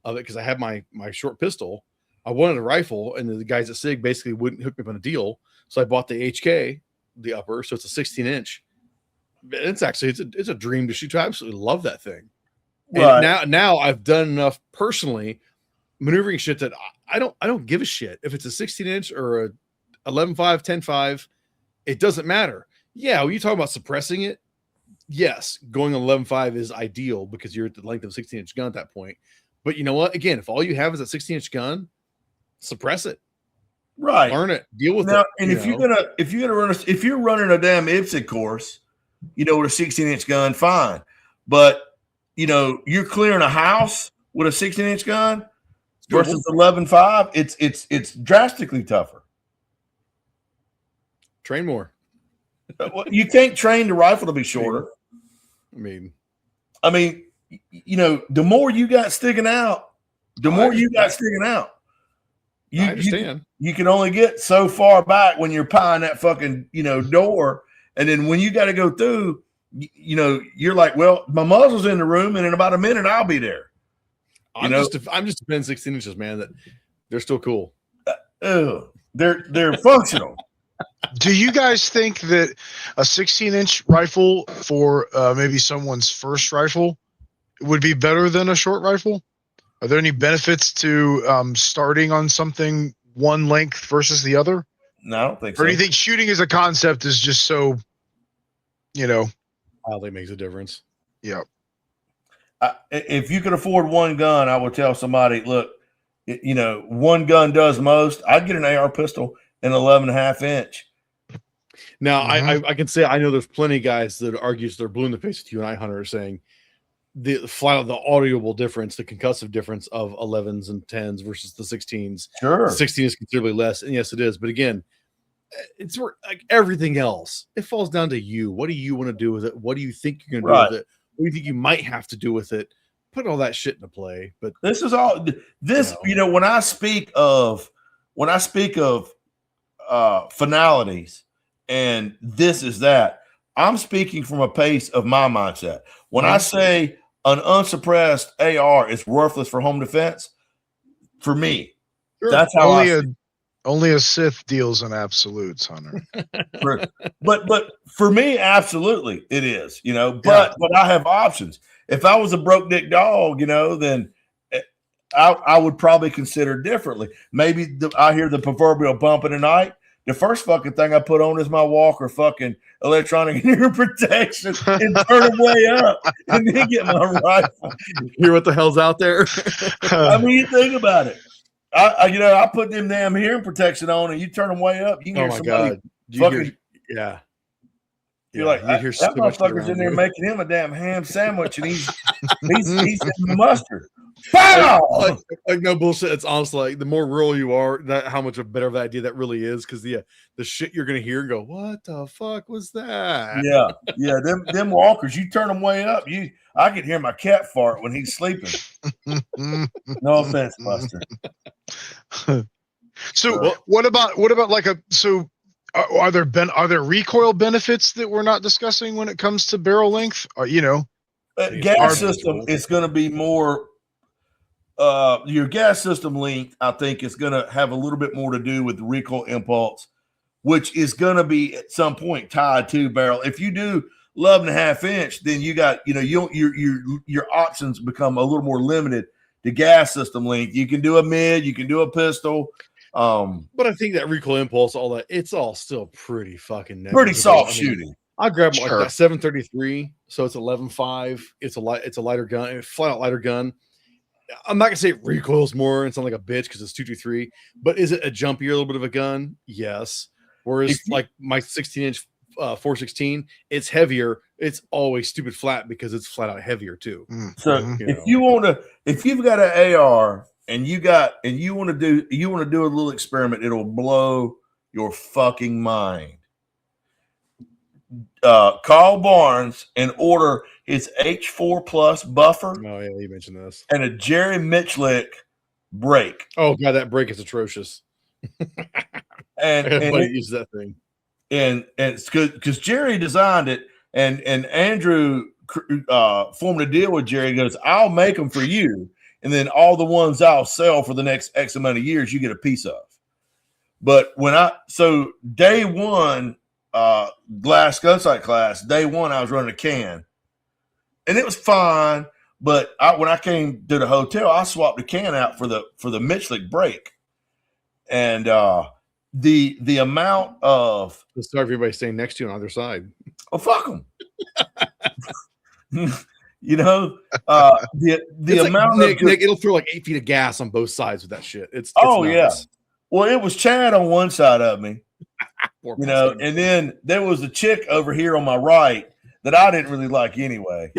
of it because I had my short pistol. I wanted a rifle, and the guys at SIG basically wouldn't hook me up on a deal. So I bought the HK, the upper, so it's a 16-inch. It's actually it's a dream to shoot. I absolutely love that thing. Right. And now I've done enough personally maneuvering shit that I don't give a shit if it's a 16-inch or a 11.5, 10.5. It doesn't matter. Yeah, when you talk about suppressing it, yes, going on 11.5 is ideal because you're at the length of a 16-inch gun at that point. But you know what? Again, if all you have is a 16-inch gun, suppress it. Right. Learn it. Deal with now, it. And if you're running a damn IPSC course, with a 16-inch gun, fine. But you're clearing a house with a 16-inch gun versus 11.5. It's drastically tougher. Train more. You can't train the rifle to be shorter. I mean, the more you got sticking out, the more you got sticking out. I understand. You can only get so far back when you're pieing that fucking, door. And then when you got to go through, you're like, well, my muzzle's in the room, and in about a minute I'll be there. I'm just a pin 16 inches, man. That they're still cool. They're functional. Do you guys think that a 16-inch rifle for maybe someone's first rifle would be better than a short rifle? Are there any benefits to starting on something one length versus the other? No, I don't think so. Or do you think shooting as a concept is just so, I don't think it makes a difference. Yeah. If you could afford one gun, I would tell somebody, look, one gun does most. I'd get an AR pistol, an 11.5-inch. Now, I can say I know there's plenty of guys that argues they're blue in the face with you and I, Hunter, are saying the audioable difference, the concussive difference of 11s and 10s versus the 16s. Sure. 16 is considerably less. And yes, it is. But again, it's like everything else. It falls down to you. What do you want to do with it? What do you think you're going to do with it? What do you think you might have to do with it? Put all that shit into play. But this is all this, when I speak of finalities and this is that, I'm speaking from a place of my mindset. When I say an unsuppressed AR is worthless for home defense, for me, that's how only a Sith deals in absolutes, Hunter. But for me, absolutely it is, but I have options. If I was a broke dick dog, then I would probably consider differently. Maybe I hear the proverbial bump in the night. The first fucking thing I put on is my Walker fucking electronic hearing protection and turn them way up and then get my rifle. Hear what the hell's out there? You think about it. I put them damn hearing protection on and you turn them way up. You can hear somebody fucking. Yeah. You're like, you hear that so much shit motherfucker's around in there you. making him a damn ham sandwich, and he's in the mustard. Pow! Like no bullshit. It's honestly like the more rural you are, that how much of better of an idea that really is. Because the shit you're gonna hear and go, what the fuck was that? Yeah. Them walkers, you turn them way up. I can hear my cat fart when he's sleeping. No offense, Buster. So what about like are there recoil benefits that we're not discussing when it comes to barrel length? Or Gas system is going to be more. Your gas system length, I think, is going to have a little bit more to do with the recoil impulse, which is going to be at some point tied to barrel. If you do 11.5 inch, then you got your options become a little more limited to gas system length. You can do a mid, you can do a pistol. But I think that recoil impulse, all that, it's all still pretty fucking pretty soft shooting. I grab like that 733, so it's 11.5. It's a lighter gun, a flat out lighter gun. I'm not gonna say it recoils more and sound like a bitch because it's 223, but is it a jumpier, a little bit of a gun? Yes. Whereas like my 16-inch 416, it's heavier. It's always stupid flat because it's flat out heavier too. So if you've got an AR and you want to do a little experiment, it'll blow your fucking mind. Carl Barnes and order his H4 Plus buffer. Oh yeah, you mentioned this. And a Jerry Mitchlick brake. Oh god, that brake is atrocious. and everybody uses that thing. And it's because Jerry designed it, and Andrew formed a deal with Jerry. He goes, I'll make them for you, and then all the ones I'll sell for the next X amount of years, you get a piece of. But day one, glass gunsight class, day one, I was running a can, and it was fine. But when I came to the hotel, I swapped the can out for the Mitchlick brake, and the amount of sorry for everybody staying next to you on either side. Oh, fuck them. The amount like, Nick, it'll throw like 8 feet of gas on both sides with that shit. It's nuts. Yeah. Well, it was Chad on one side of me, and then there was a chick over here on my right that I didn't really like anyway.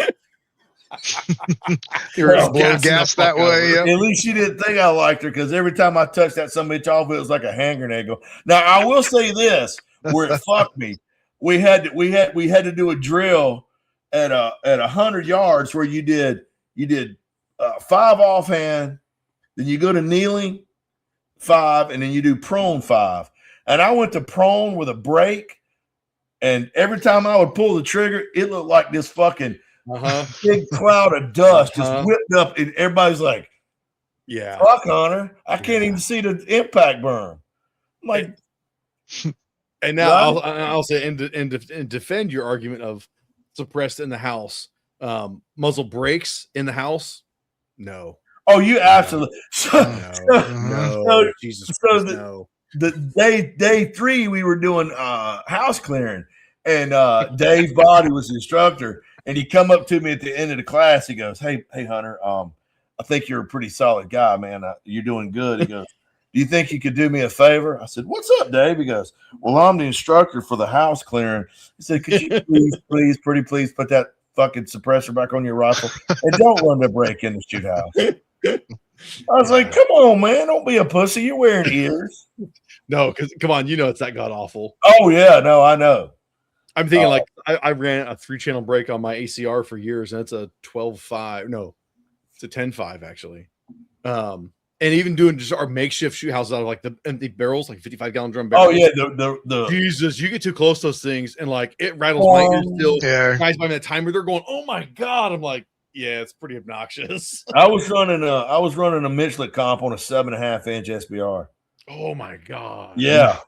You're blowing gas that way. At least she didn't think I liked her because every time I touched that some bitch off, it was like a hand grenade. Now I will say this: where it fucked me, we had to do a drill at 100 yards where you did 5 offhand, then you go to kneeling 5, and then you do prone 5. And I went to prone with a brake, and every time I would pull the trigger, it looked like this fucking big cloud of dust just whipped up, and everybody's like, "Yeah, fuck, Hunter, I can't even see the impact burn." I'm like, and now I'll say and defend your argument of suppressed in the house, muzzle brakes in the house. No. Oh, you absolutely. No. Jesus Christ, no. The day 3 we were doing house clearing, and Dave Body was the instructor, and he come up to me at the end of the class. He goes, hey Hunter, I think you're a pretty solid guy, man. You're doing good. He goes, do you think you could do me a favor? I said, what's up, Dave? He goes, well, I'm the instructor for the house clearing. He said, could you please put that fucking suppressor back on your rifle and don't run the brake in the shoot house. I was like, come on, man, don't be a pussy. You're wearing ears. No, because come on, it's that god awful. Oh yeah, no, I know. I'm thinking like I ran a 3-channel brake on my ACR for years, and it's a 12.5. No, it's a 10.5 actually. And even doing just our makeshift shoot houses out of like the empty barrels, like 55-gallon drum barrels. Oh yeah, the Jesus, you get too close to those things, and like it rattles my ears still. Yeah, guys, by that timer, they're going, "Oh my god!" I'm like, yeah, it's pretty obnoxious. I was running a Mitchlick comp on a 7.5 inch SBR. Oh my god! Yeah,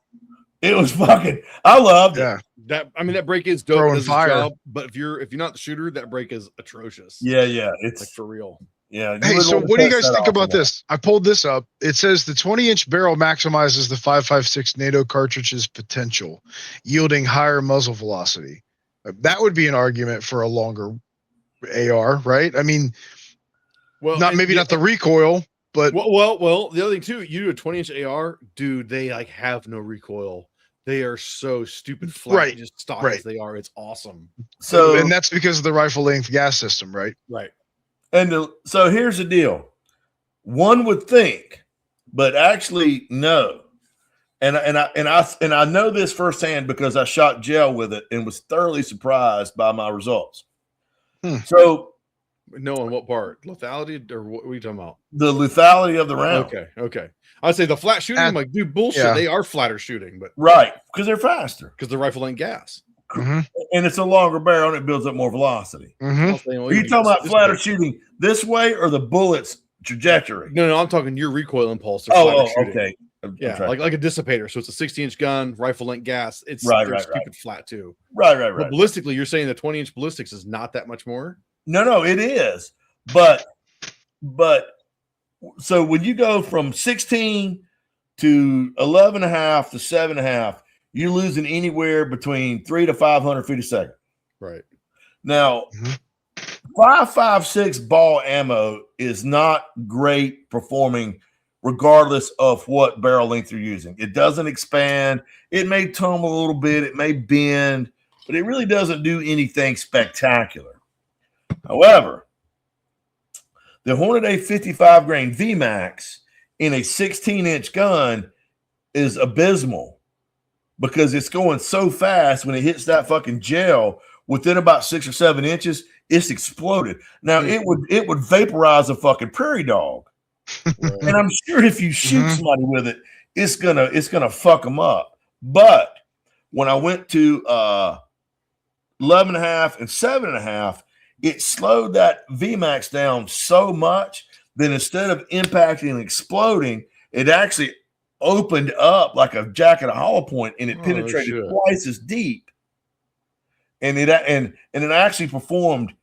it was fucking. I loved it. That brake is dope. It does its job, but if you're not the shooter, that brake is atrocious. Yeah, it's like for real. Yeah. Hey, so what do you guys think about this? I pulled this up. It says the 20-inch barrel maximizes the 5.56 NATO cartridge's potential, yielding higher muzzle velocity. That would be an argument for a longer AR, right? I mean, not the recoil, but well. The other thing too, you do a 20-inch AR, dude. They like have no recoil. They are so stupid flat, Right, just stock right. as they are. It's awesome. So and that's because of the rifle length gas system, right? Right. so here's the deal. One would think, but actually no. And I know this firsthand because I shot gel with it and was thoroughly surprised by my results. So No, on what part? Lethality or what are you talking about? the lethality of the round. Okay. I'd say the flat shooting, I'm like, dude, bullshit. Yeah. They are flatter shooting, but Right, because they're faster. because the rifle ain't gas. And it's a longer barrel and it builds up more velocity. I'm saying, well, Are you talking about flatter shooting this way or the bullet's trajectory? No, I'm talking your recoil impulse. Flatter shooting. Okay. Yeah, like a dissipator. So it's a 60-inch gun, rifle length gas. It's Right, stupid flat too. Right. But ballistically, you're saying the 20-inch ballistics is not that much more? No, it is. But so when you go from 16 to 11.5 to 7.5, you're losing anywhere between 300 to 500 feet a second. Right. Now, 5.56 ball ammo is not great performing regardless of what barrel length you're using. It doesn't expand. It may tumble a little bit. It may bend, but it really doesn't do anything spectacular. However, the Hornet A 55 grain VMAX in a 16-inch gun is abysmal because it's going so fast when it hits that fucking gel within about 6 or 7 inches, it's exploded. Now it would vaporize a fucking prairie dog. And I'm sure if you shoot somebody with it, it's gonna fuck them up. But when I went to 11.5 and 7.5, it slowed that VMAX down so much that instead of impacting and exploding, it actually opened up like a jack at a hollow point, and it penetrated twice as deep. And it actually performed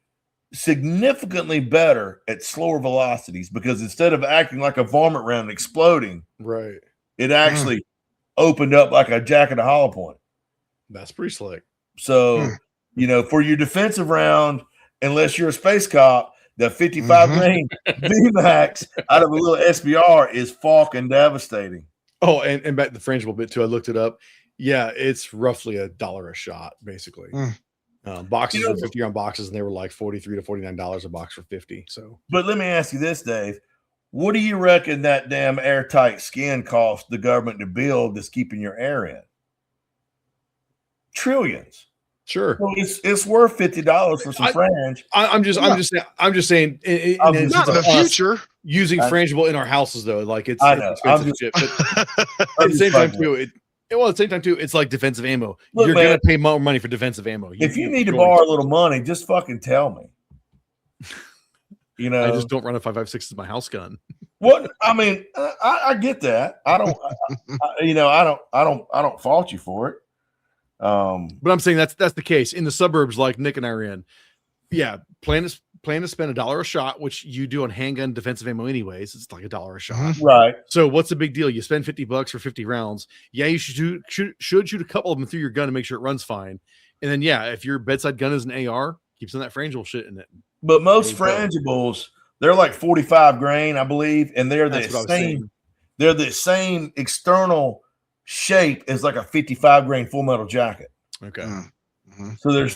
significantly better at slower velocities because instead of acting like a varmint round and exploding, right, it actually opened up like a jack at a hollow point. That's pretty slick. So, for your defensive round, unless you're a space cop, the 55 grain VMAX out of a little SBR is fucking devastating. Oh, and back to the frangible bit too. I looked it up. Yeah, it's roughly $1 a shot, basically. Boxes were 50-round boxes, and they were like $43 to $49 a box for 50. So, but let me ask you this, Dave: what do you reckon that damn airtight skin cost the government to build that's keeping your air in? Trillions. Sure, so it's worth $50 for some frange. I'm just saying. Not in the future. Using frangible in our houses though, like it's expensive shit. But at the same time too, it's like defensive ammo. Look, you're man, gonna pay more money for defensive ammo. If you need to borrow a little money, just fucking tell me. I just don't run a 5.56 as my house gun. What I mean, I get that. I don't, I don't fault you for it. But I'm saying that's the case in the suburbs, like Nick and I are in. Yeah, plan to spend $1 a shot, which you do on handgun defensive ammo anyways. It's like $1 a shot, right? So what's the big deal? You spend $50 for 50 rounds. Yeah, you should shoot a couple of them through your gun to make sure it runs fine. And then if your bedside gun is an AR, keep some of that frangible shit in it. But most frangibles, they're like 45 grain, I believe, and they're the same. They're the same external shape as like a 55 grain full metal jacket. Okay. So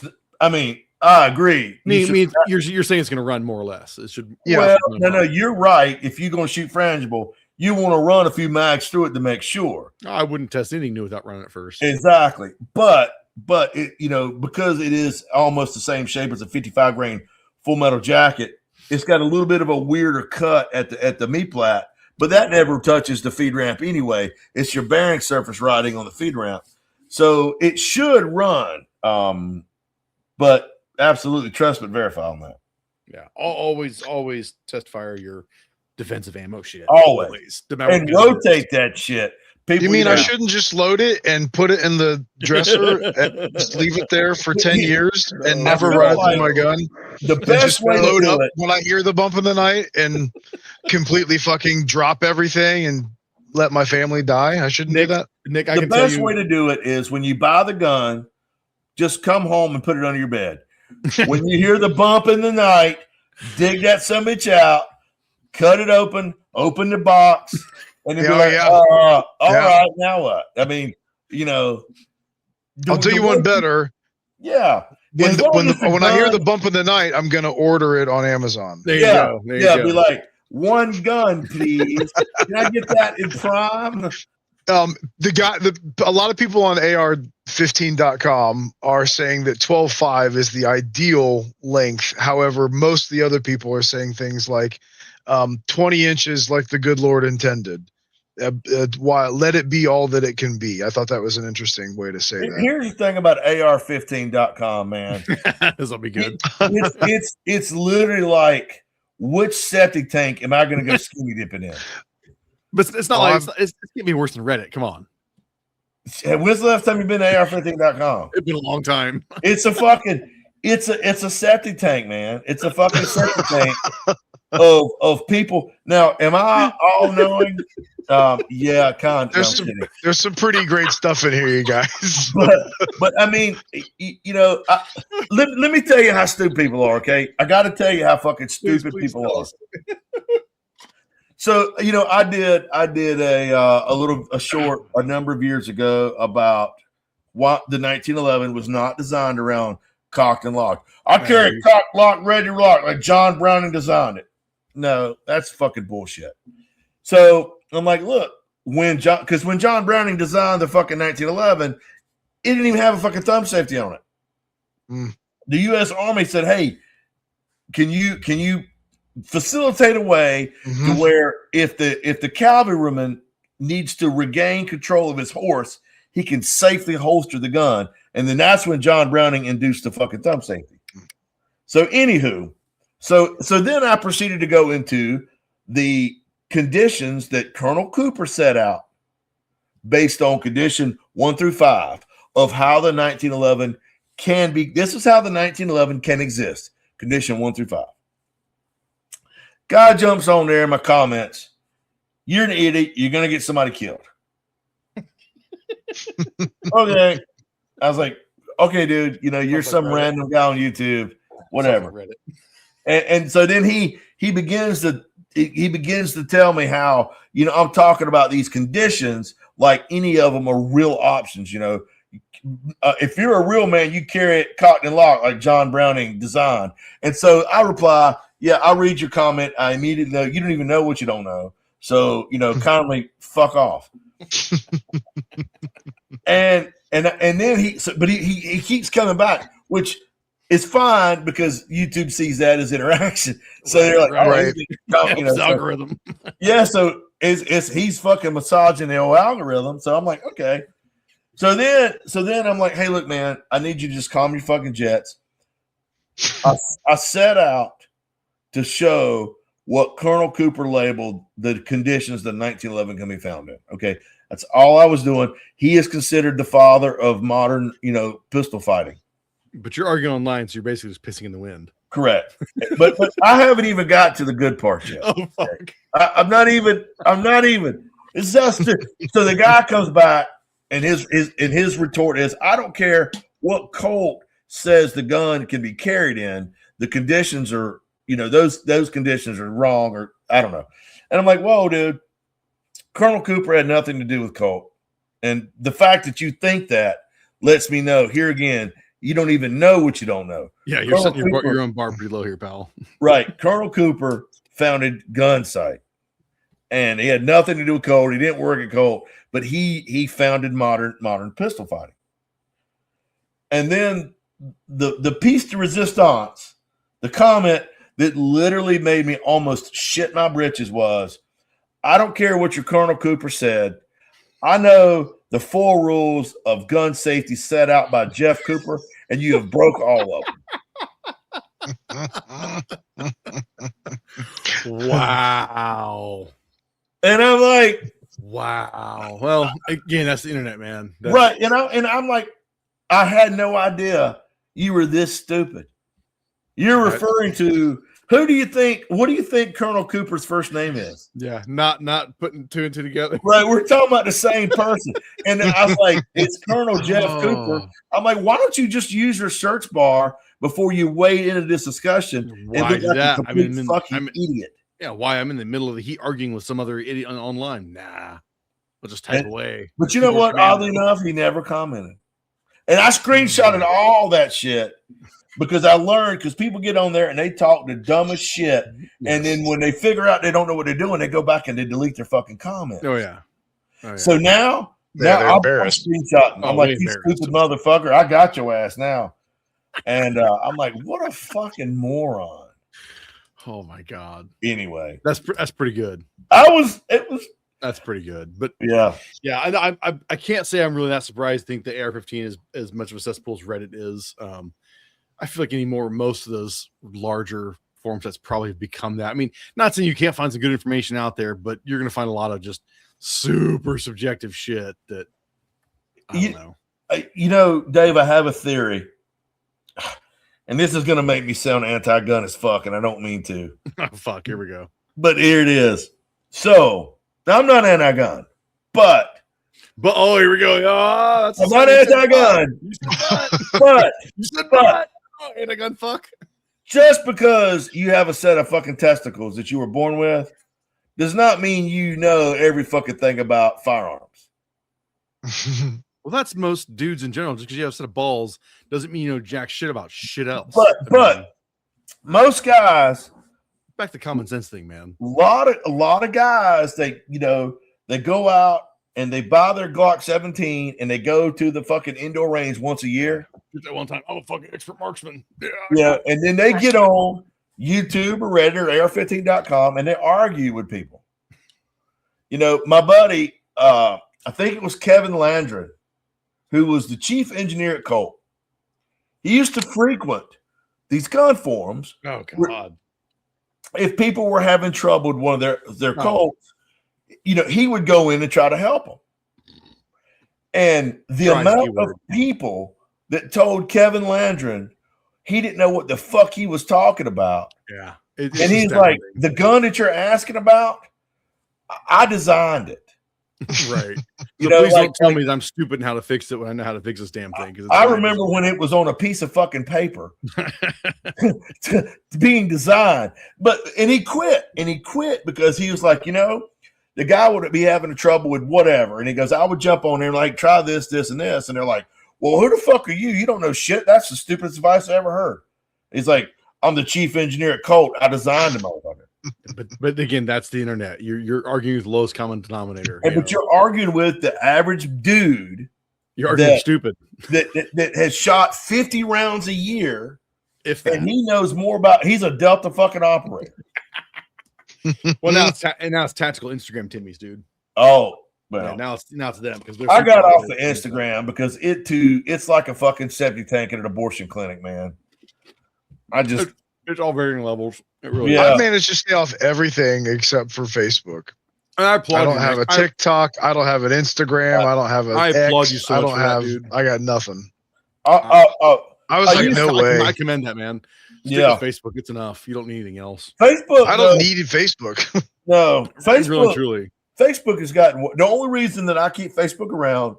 I agree. You're saying it's going to run more or less. It should. Yeah. Well, no, you're right. If you're going to shoot frangible, you want to run a few mags through it to make sure. I wouldn't test anything new without running it first. Exactly. But it, because it is almost the same shape as a 55 grain full metal jacket, it's got a little bit of a weirder cut at the meat plat, but that never touches the feed ramp anyway. It's your bearing surface riding on the feed ramp. So it should run. But absolutely trust but verify on that. Yeah. Always test fire your defensive ammo shit. Always. And rotate that shit. People, you mean I shouldn't just load it and put it in the dresser and just leave it there for 10 years and never run it through my gun? The best way to load do up it when I hear the bump in the night and completely fucking drop everything and let my family die. I shouldn't do that. Nick, the best way to do it is when you buy the gun, just come home and put it under your bed. When you hear the bump in the night, dig that sumbitch out, cut it open the box. And then be like, all right, now what? I mean, you know. I'll tell you one better. Yeah. When I hear the bump in the night, I'm gonna order it on Amazon. There you go. There you go. Be like, one gun, please. Can I get that in Prime? A lot of people on AR15.com are saying that 12.5 is the ideal length. However, most of the other people are saying things like 20 inches, like the good Lord intended. Why let it be all that it can be? I thought that was an interesting way to say that. Here's the thing about AR15.com, man. This will be good. It's literally like, which septic tank am I going to go skinny dipping in? But it's not like it's getting me worse than Reddit. Come on. When's the last time you've been to AR15.com? It's been a long time. It's a septic tank, man. It's a fucking septic tank of people. Now, am I all knowing? Yeah, kind of. There's some pretty great stuff in here, you guys. but I mean, you know, let me tell you how stupid people are. Okay, I got to tell you how fucking stupid people are. So, you know, I did a short a number of years ago about what the 1911 was not designed around cocked and locked. I carry cocked, locked, ready to lock like John Browning designed it. No, that's fucking bullshit. So I'm like, look, when John Browning designed the fucking 1911, it didn't even have a fucking thumb safety on it. The U.S. Army said, hey, can you facilitate a way to where if the cavalryman needs to regain control of his horse, he can safely holster the gun. And then that's when John Browning induced the fucking thumb safety. So anywho, so then I proceeded to go into the conditions that Colonel Cooper set out based on condition 1 through 5 of how the 1911 can be. This is how the 1911 can exist. Condition 1 through 5. Guy jumps on there in my comments. You're an idiot. You're going to get somebody killed. Okay. I was like, okay, dude, you know, you're some random guy on YouTube, whatever. And so then he begins to tell me how, you know, I'm talking about these conditions like any of them are real options. You know, if you're a real man, you carry it cocked and locked like John Browning designed. And so I reply, yeah, I'll read your comment. I immediately know you don't even know what you don't know. So, you know, kindly fuck off. and then he keeps coming back, which is fine because YouTube sees that as interaction. So they're like, right. You know, algorithm. Yeah, so he's fucking massaging the old algorithm. So I'm like, okay. So then I'm like, hey, look, man, I need you to just calm your fucking jets. I set out to show what Colonel Cooper labeled the conditions that 1911 can be found in. Okay, that's all I was doing. He is considered the father of modern, you know, pistol fighting. But you're arguing online, so you're basically just pissing in the wind. Correct. but I haven't even got to the good part yet. Oh fuck! I'm not even. It's just so the guy comes back and his retort is, I don't care what Colt says the gun can be carried in. The conditions are, you know, those conditions are wrong, or I don't know. And I'm like, whoa, dude, Colonel Cooper had nothing to do with Colt. And the fact that you think that lets me know here again, you don't even know what you don't know. Yeah, you're setting your own bar pretty low here, pal. Right. Colonel Cooper founded Gunsight. And he had nothing to do with Colt. He didn't work at Colt, but he founded modern pistol fighting. And then the piece de resistance, the comment that literally made me almost shit my britches was, I don't care what your Colonel Cooper said. I know the 4 rules of gun safety set out by Jeff Cooper, and you have broke all of them. Wow. And I'm like, wow. Well, again, that's the internet, man. Right. And I'm like, I had no idea you were this stupid. You're referring to what do you think Colonel Cooper's first name is? Yeah, not putting 2 and 2 together. Right, we're talking about the same person. And I was like, it's Colonel Jeff Cooper. I'm like, why don't you just use your search bar before you wade into this discussion and look like a complete fucking idiot? Yeah, why I'm in the middle of the heat arguing with some other idiot online. Nah. I'll just type And- away. But you know what? Oddly enough, he never commented. And I screenshotted all that shit because I learned because people get on there and they talk the dumbest shit. And then when they figure out they don't know what they're doing, they go back and they delete their fucking comment. Oh yeah. So now they're I'm embarrassed. screenshotting. Oh, I'm like, way you embarrassed. stupid motherfucker, I got your ass now. And I'm like, what a fucking moron. Oh my god. Anyway, That's pretty good. That's pretty good. But yeah. I can't say I'm really that surprised. Think the AR-15 is as much of a cesspool as Reddit is. I feel like anymore most of those larger forum sets probably have become that. I mean, not saying you can't find some good information out there, but you're going to find a lot of just super subjective shit that I don't know. You know, Dave, I have a theory, and this is going to make me sound anti-gun as fuck, and I don't mean to. Oh, fuck, here we go. But here it is. So, now I'm not anti-gun, but oh, here we go. Oh, I'm not anti-gun. But you said but. Oh, anti-gun fuck. Just because you have a set of fucking testicles that you were born with does not mean you know every fucking thing about firearms. Well, that's most dudes in general. Just because you have a set of balls doesn't mean you know jack shit about shit else. But most guys, back to common sense thing, man. a lot of guys, they go out and they buy their Glock 17 and they go to the fucking indoor range once a year. Did that one time. I'm a fucking expert marksman. Yeah, and then they get on YouTube or Reddit or AR15.com and they argue with people. You know, my buddy, I think it was Kevin Landry, who was the chief engineer at Colt. He used to frequent these gun forums. Oh God! If people were having trouble with one of their Colts, you know, he would go in and try to help them. And the amount of people that told Kevin Landry he didn't know what the fuck he was talking about. Yeah. And he's like, the gun that you're asking about, I designed it. Right. You So know, please like, don't tell me that I'm stupid and how to fix it when I know how to fix this damn thing. I remember when it was on a piece of fucking paper being designed. And he quit because he was like, you know, the guy would be having trouble with whatever. And he goes, I would jump on there and like, try this, this, and this. And they're like, well, who the fuck are you? You don't know shit. That's the stupidest advice I ever heard. He's like, I'm the chief engineer at Colt. I designed the motherfucker. But again, that's the internet. You're arguing with the lowest common denominator. But you're arguing with the average dude. You're arguing stupid. That has shot 50 rounds a year. If that. And he knows more about. He's a Delta fucking operator. Well, now it's tactical Instagram Timmy's, dude. Oh, well, yeah, now it's them because I got off the Instagram because it's like a fucking septic tank at an abortion clinic, man. It's all varying levels. It really I managed to stay off everything except for Facebook. I don't have a TikTok. I don't have an Instagram. I don't have an X. Applaud you so I much don't for that, have. dude. I got nothing. I was like, no way. I commend that, man. Stick Yeah. with Facebook. It's enough. You don't need anything else. Facebook. I don't need Facebook. No, Facebook. Really, truly. Facebook has gotten the only reason that I keep Facebook around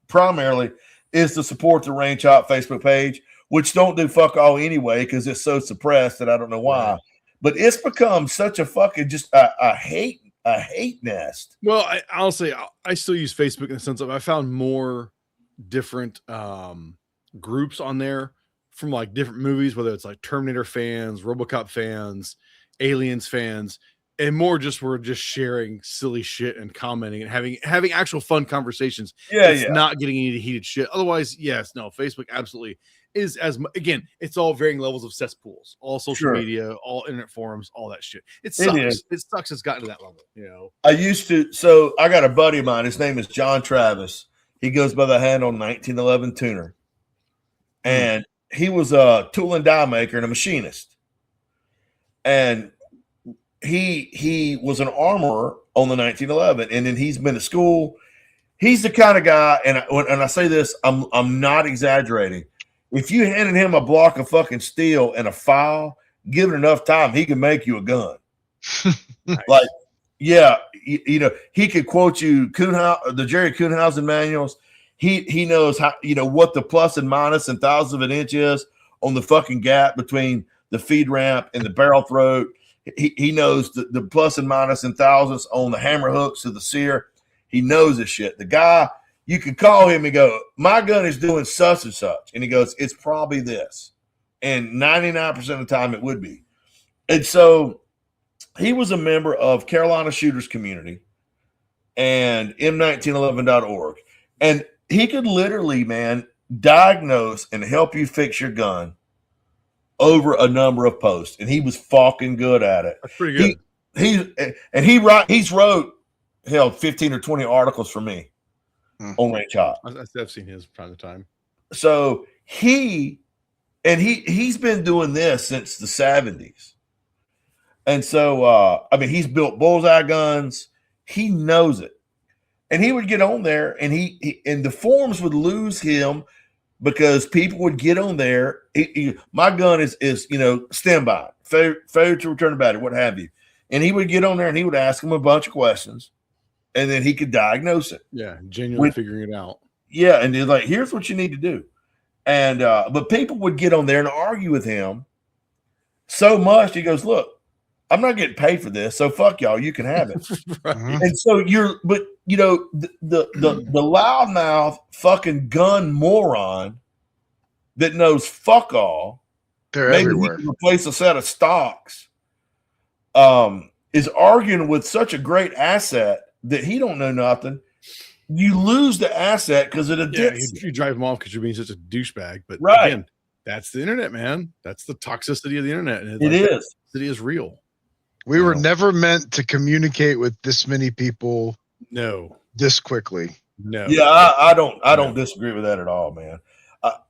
primarily is to support the Range Hop Facebook page, which don't do fuck all anyway because it's so suppressed that I don't know why. Right. But it's become such a fucking just a hate nest. Well, I'll say I still use Facebook in the sense of I found more different groups on there from like different movies, whether it's like Terminator fans, RoboCop fans, Aliens fans, and more just we're just sharing silly shit and commenting and having actual fun conversations. It's not getting any heated shit. Otherwise, Facebook absolutely is again, it's all varying levels of cesspools, all social media, all internet forums, all that shit. It sucks. It sucks it's gotten to that level, you know. I got a buddy of mine, his name is John Travis. He goes by the handle 1911 Tuner. And he was a tool and die maker and a machinist. And he was an armorer on the 1911, and then he's been to school. He's the kind of guy, and I say this, I'm not exaggerating. If you handed him a block of fucking steel and a file, give it enough time, he can make you a gun. Nice. Like, yeah, you know, he could quote you the Jerry Kuhnhausen manuals. He knows how, you know, what the plus and minus and thousandths of an inch is on the fucking gap between the feed ramp and the barrel throat. He knows the plus and minus and thousandths on the hammer hooks to the sear. He knows his shit. The guy, you could call him and go, my gun is doing such and such. And he goes, it's probably this. And 99% of the time it would be. And so he was a member of Carolina Shooters Community and M1911.org. And he could literally, man, diagnose and help you fix your gun over a number of posts. And he was fucking good at it. That's pretty good. He's wrote, hell, 15 or 20 articles for me on Range Hot. I've seen his from time to time. So he's been doing this since the 70s. And so, I mean, he's built bullseye guns. He knows it. And he would get on there and and the forums would lose him because people would get on there. My gun is standby, failure to return a battery, what have you. And he would get on there and he would ask him a bunch of questions and then he could diagnose it. Yeah. Genuinely figuring it out. Yeah. And he's like, here's what you need to do. And, but people would get on there and argue with him so much. He goes, look, I'm not getting paid for this, so fuck y'all. You can have it. Right. And so the loudmouth fucking gun moron that knows fuck all. They're maybe everywhere. he can replace a set of stocks. Is arguing with such a great asset that he don't know nothing. You lose the asset because it addicts. You drive him off because you're being such a douchebag. But Right. again, that's the internet, man. That's the toxicity of the internet. And It is. It is real. We were never meant to communicate with this many people No. this quickly. No. Yeah, I don't disagree with that at all, man.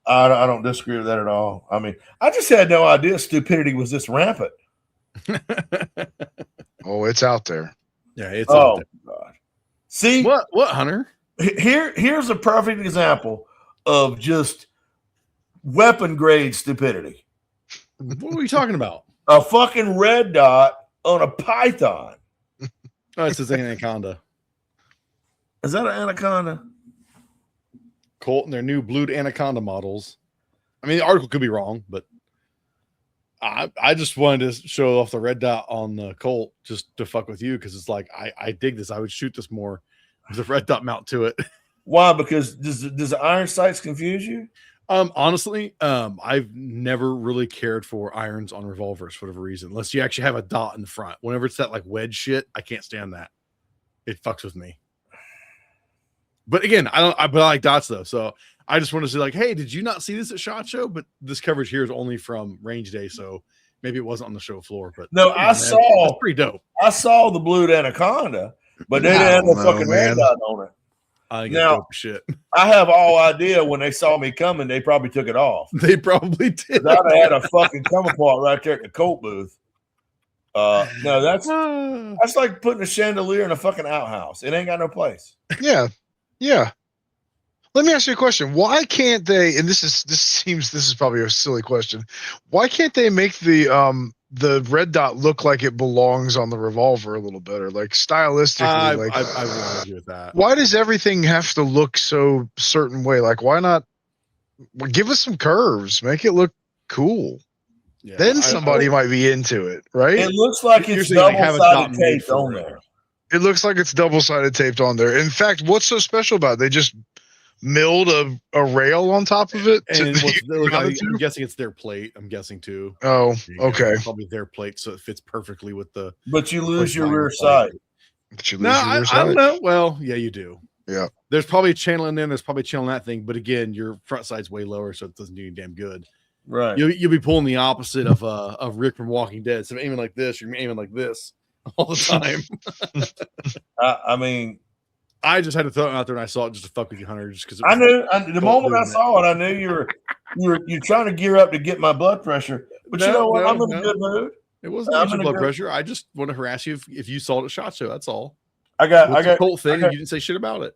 I don't disagree with that at all. I mean, I just had no idea stupidity was this rampant. Oh, it's out there. Yeah, it's out Oh there. God! See What, Hunter? Here's a perfect example of just weapon grade stupidity. What are we talking about? A fucking red dot on a python. Oh, it's an anaconda. Is that an anaconda? Colt and their new blued anaconda models. I mean, the article could be wrong, but I just wanted to show off the red dot on the Colt just to fuck with you because it's like I dig this. I would shoot this more with a red dot mount to it. Why? Because does the iron sights confuse you? Honestly, I've never really cared for irons on revolvers for whatever reason, unless you actually have a dot in the front. Whenever it's that like wedge shit, I can't stand that. It fucks with me. But again, but I like dots though. So I just want to say like, hey, did you not see this at SHOT Show? But this coverage here is only from range day, so maybe it wasn't on the show floor. But No, that's pretty dope. I saw the blued anaconda, but they didn't have no fucking red dot on it. I think Now- it's dope shit. I have all idea when they saw me coming, they probably took it off. They probably did. I'd have had a fucking come apart right there at the Colt booth. No, that's like putting a chandelier in a fucking outhouse. It ain't got no place. Yeah. Yeah. Let me ask you a question. Why can't they, and this is probably a silly question. Why can't they make the red dot look like it belongs on the revolver a little better? Like stylistically, I like won't argue with that. why does everything have to look so certain way? Like, why not give us some curves, make it look cool? Yeah, Then somebody might be into it, right? It looks like You're it's saying, like, have a dot double-sided made taped for on it. there. It looks like it's double-sided taped on there. In fact, what's so special about it? They just milled a rail on top of it. And I'm guessing it's their plate. I'm guessing too. Oh, okay. It's probably their plate, so it fits perfectly with the. But you lose your rear Plate. sight. But you lose No, your I don't side. know. Well, yeah, you do. Yeah. There's probably a channel in there. There's probably a channel in that thing. But again, your front side's way lower, so it doesn't do you damn good. Right. You'll be pulling the opposite of Rick from Walking Dead. So aiming like this, you're aiming like this all the time. I mean, I just had to throw it out there, and I saw it just to fuck with you, Hunter. Just because I knew the moment I doing saw it, I knew you're trying to gear up to get my blood pressure. But you No, know what? no, I'm in no. a good mood. It wasn't I'm much gonna blood go- pressure. I just want to harass you if you saw it at SHOT Show. That's all. I got The Colt thing, I got- you didn't say shit about it.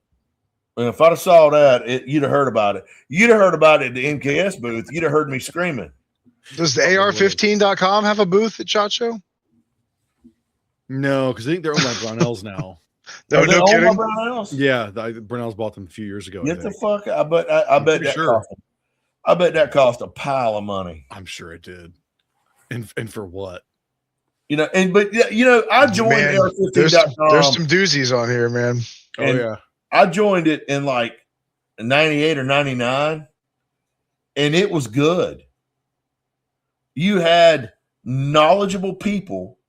And if I'd have saw that, you'd have heard about it. You'd have heard about it at the MKS booth. You'd have heard me screaming. Does the AR15.com have a booth at SHOT Show? No, because I think they're owned by Brownells now. No, Are they no owned by kidding. Brownells? Yeah, Brownells bought them a few years ago. I Get the think. fuck! I bet that pretty sure. cost. I bet that cost a pile of money. I'm sure it did. And for what? but I joined Man, there's AR15.com. some doozies on here, man. Oh And yeah. I joined it in like 98 or 99, and it was good. You had knowledgeable people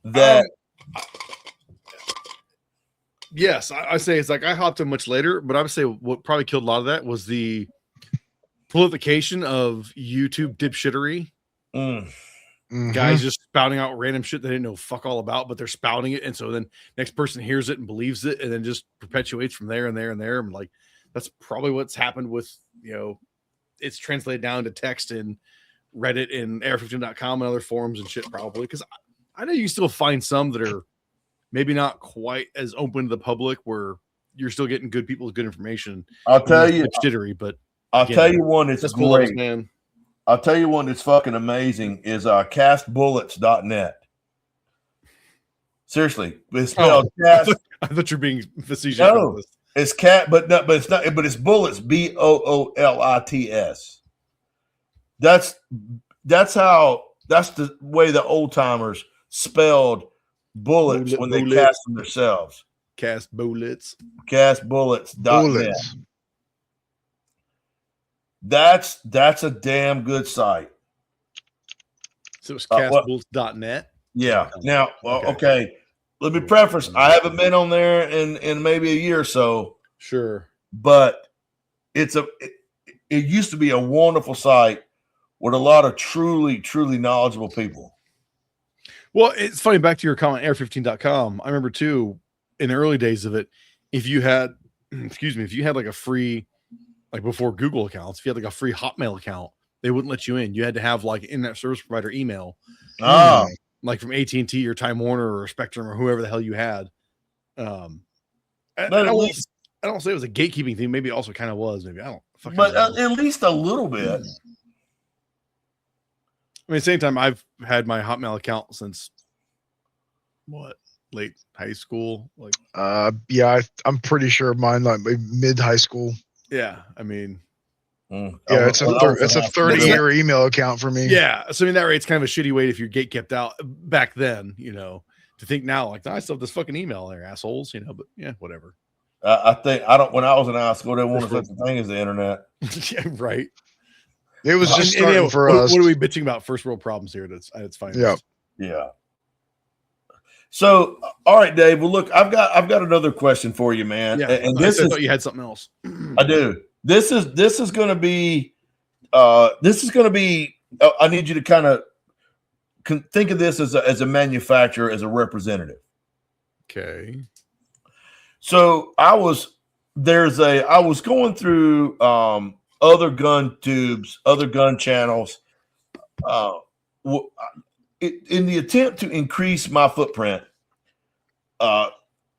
that Yes, I say it's like I hopped in much later, but I would say what probably killed a lot of that was the proliferation of YouTube dipshittery. Mhm. Guys just spouting out random shit they didn't know fuck all about, but they're spouting it, and so then next person hears it and believes it, and then just perpetuates from there and there and there. And like that's probably what's happened with it's translated down to text in Reddit and air15.com and other forums and shit, probably because I know you still find some that are maybe not quite as open to the public where you're still getting good people with good information. I'll tell you, jittery, but I'll tell you one that's great. Man. I'll tell you one that's fucking amazing is castbullets.net. Seriously, it's spelled cast. I thought you're being facetious. No, it's cat, but it's not. But it's bullets. BOOLITS. That's the way the old timers spelled bullets when they cast them themselves. Cast bullets. Castbullets.net. Bullets. That's a damn good site. So it's castbullets.net. Yeah. Now, okay. Let me preface. I haven't been on there in maybe a year or so. Sure. But it used to be a wonderful site with a lot of truly, truly knowledgeable people. Well, it's funny, back to your comment, air15.com. I remember too, in the early days of it, if you had like a free, like before Google accounts, if you had like a free Hotmail account, they wouldn't let you in. You had to have like internet service provider email. Like from AT&T or Time Warner or Spectrum or whoever the hell you had. I don't say it was a gatekeeping thing. Maybe it also kind of was. Maybe I don't. But at least a little bit. I mean, same time, I've had my Hotmail account since late high school. Like, yeah, I'm pretty sure mine like mid high school. Yeah, I mean, yeah, it's a 30-year email account for me. Yeah, so I mean that rate's kind of a shitty way if your gate kept out back then. To think now like I still have this fucking email there, assholes. But yeah, whatever. I think when I was in high school, they wanted such a thing as the internet. Yeah, right. It was just starting for us. What are we bitching about? First world problems here. It's fine. Yeah. So, all right, Dave. Well, look, I've got another question for you, man. Yeah, and I thought you had something else. I do. This is going to be. I need you to kind of think of this as a manufacturer, as a representative. Okay. So I was going through other gun tubes, other gun channels, in the attempt to increase my footprint.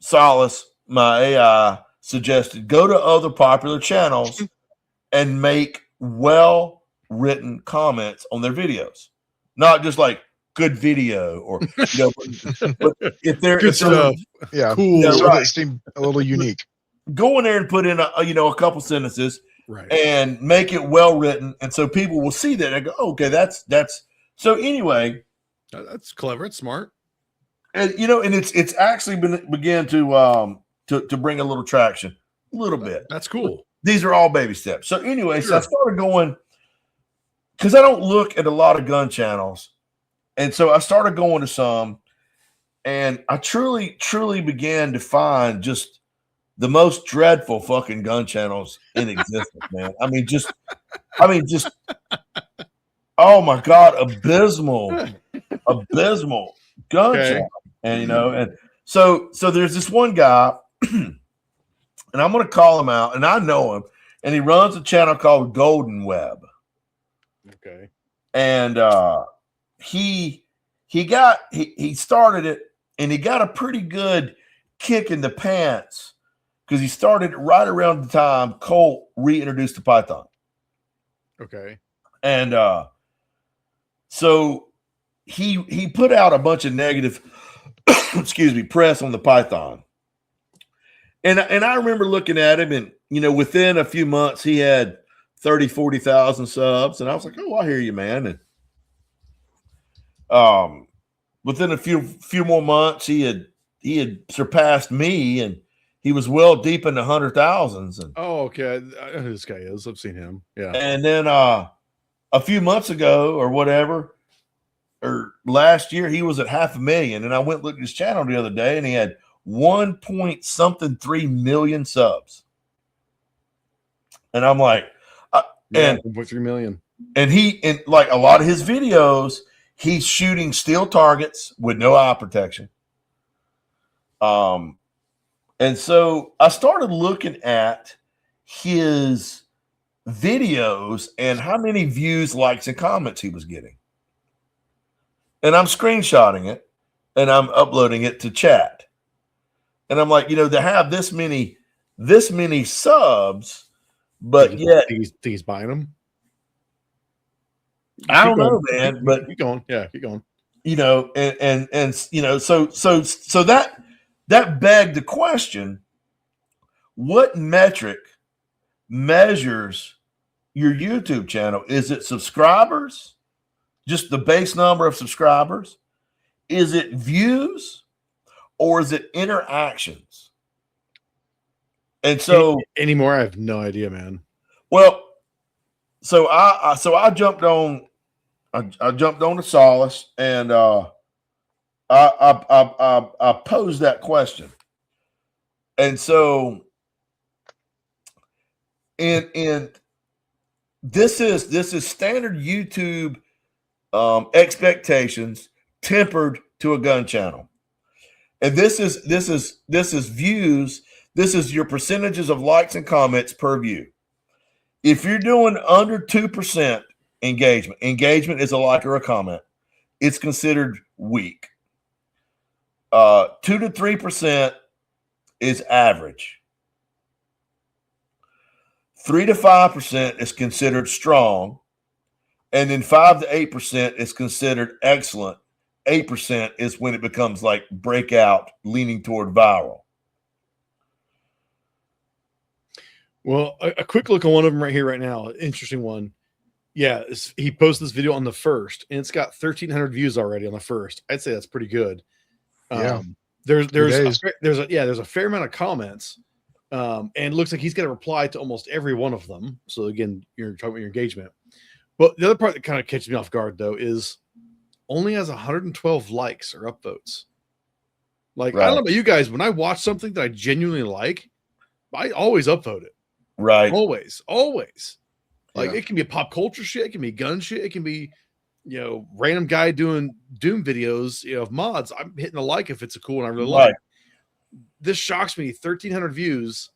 Solace, my AI, suggested go to other popular channels and make well-written comments on their videos, not just like good video or but if they're good stuff. Yeah, cool. Yeah, right. It seemed a little unique. Go in there and put in a couple sentences, right, and make it well written, and so people will see that and go, okay, that's so. Anyway, that's clever. It's smart, and and it's actually began to bring a little traction, a little bit. That's cool. These are all baby steps. So anyway, Sure. So I started going because I don't look at a lot of gun channels, and so I started going to some, and I truly, truly began to find just the most dreadful fucking gun channels in existence, man. I mean, just, oh my God, abysmal gun channel. And, and so there's this one guy, and I'm going to call him out, and I know him, and he runs a channel called Golden Web. Okay. And he started it, and he got a pretty good kick in the pants, because he started right around the time Colt reintroduced the Python. Okay. And so he put out a bunch of negative press on the Python. And I remember looking at him, and within a few months he had 30,000-40,000 subs, and I was like, oh, I hear you, man. And within a few more months, he had surpassed me, and he was well deep in the 100,000s. And Oh, okay. I know who this guy is. I've seen him. Yeah. and then a few months ago or whatever, or last year, he was at 500,000. And I went and looked at his channel the other day, and he had 1.3 million subs. And I'm like, Yeah, 1.3 million. and like a lot of his videos, he's shooting steel targets with no eye protection. And so I started looking at his videos and how many views, likes, and comments he was getting. And I'm screenshotting it and I'm uploading it to chat. And I'm like, to have this many subs, but yet think he's buying them. I don't know, man. But keep going. Yeah, keep going. So that begged the question: what metric measures your YouTube channel? Is it subscribers? Just the base number of subscribers? Is it views, or is it interactions? And so anymore, I have no idea, man. Well, so I jumped on the Solace, and I posed that question. And so in this is standard YouTube expectations tempered to a gun channel. And this is views. This is your percentages of likes and comments per view. If you're doing under 2% engagement is a like or a comment, it's considered weak. 2 to 3% is average. 3 to 5% is considered strong. And then 5 to 8% is considered excellent. 8% is when it becomes like breakout, leaning toward viral. Well, a quick look on one of them right here, right now. Interesting one. Yeah, he posted this video on the 1st, and it's got 1,300 views already on the 1st. I'd say that's pretty good. Yeah. There's a fair amount of comments, and it looks like he's got a reply to almost every one of them. So again, you're talking about your engagement. But the other part that kind of catches me off guard, though, is only has 112 likes or upvotes. Like, right. I don't know about you guys, when I watch something that I genuinely like, I always upvote it. Right. Always. Like, it can be pop culture shit, it can be gun shit, it can be, random guy doing Doom videos, of mods. I'm hitting a like if it's a cool one I really like. This shocks me. 1,300 views,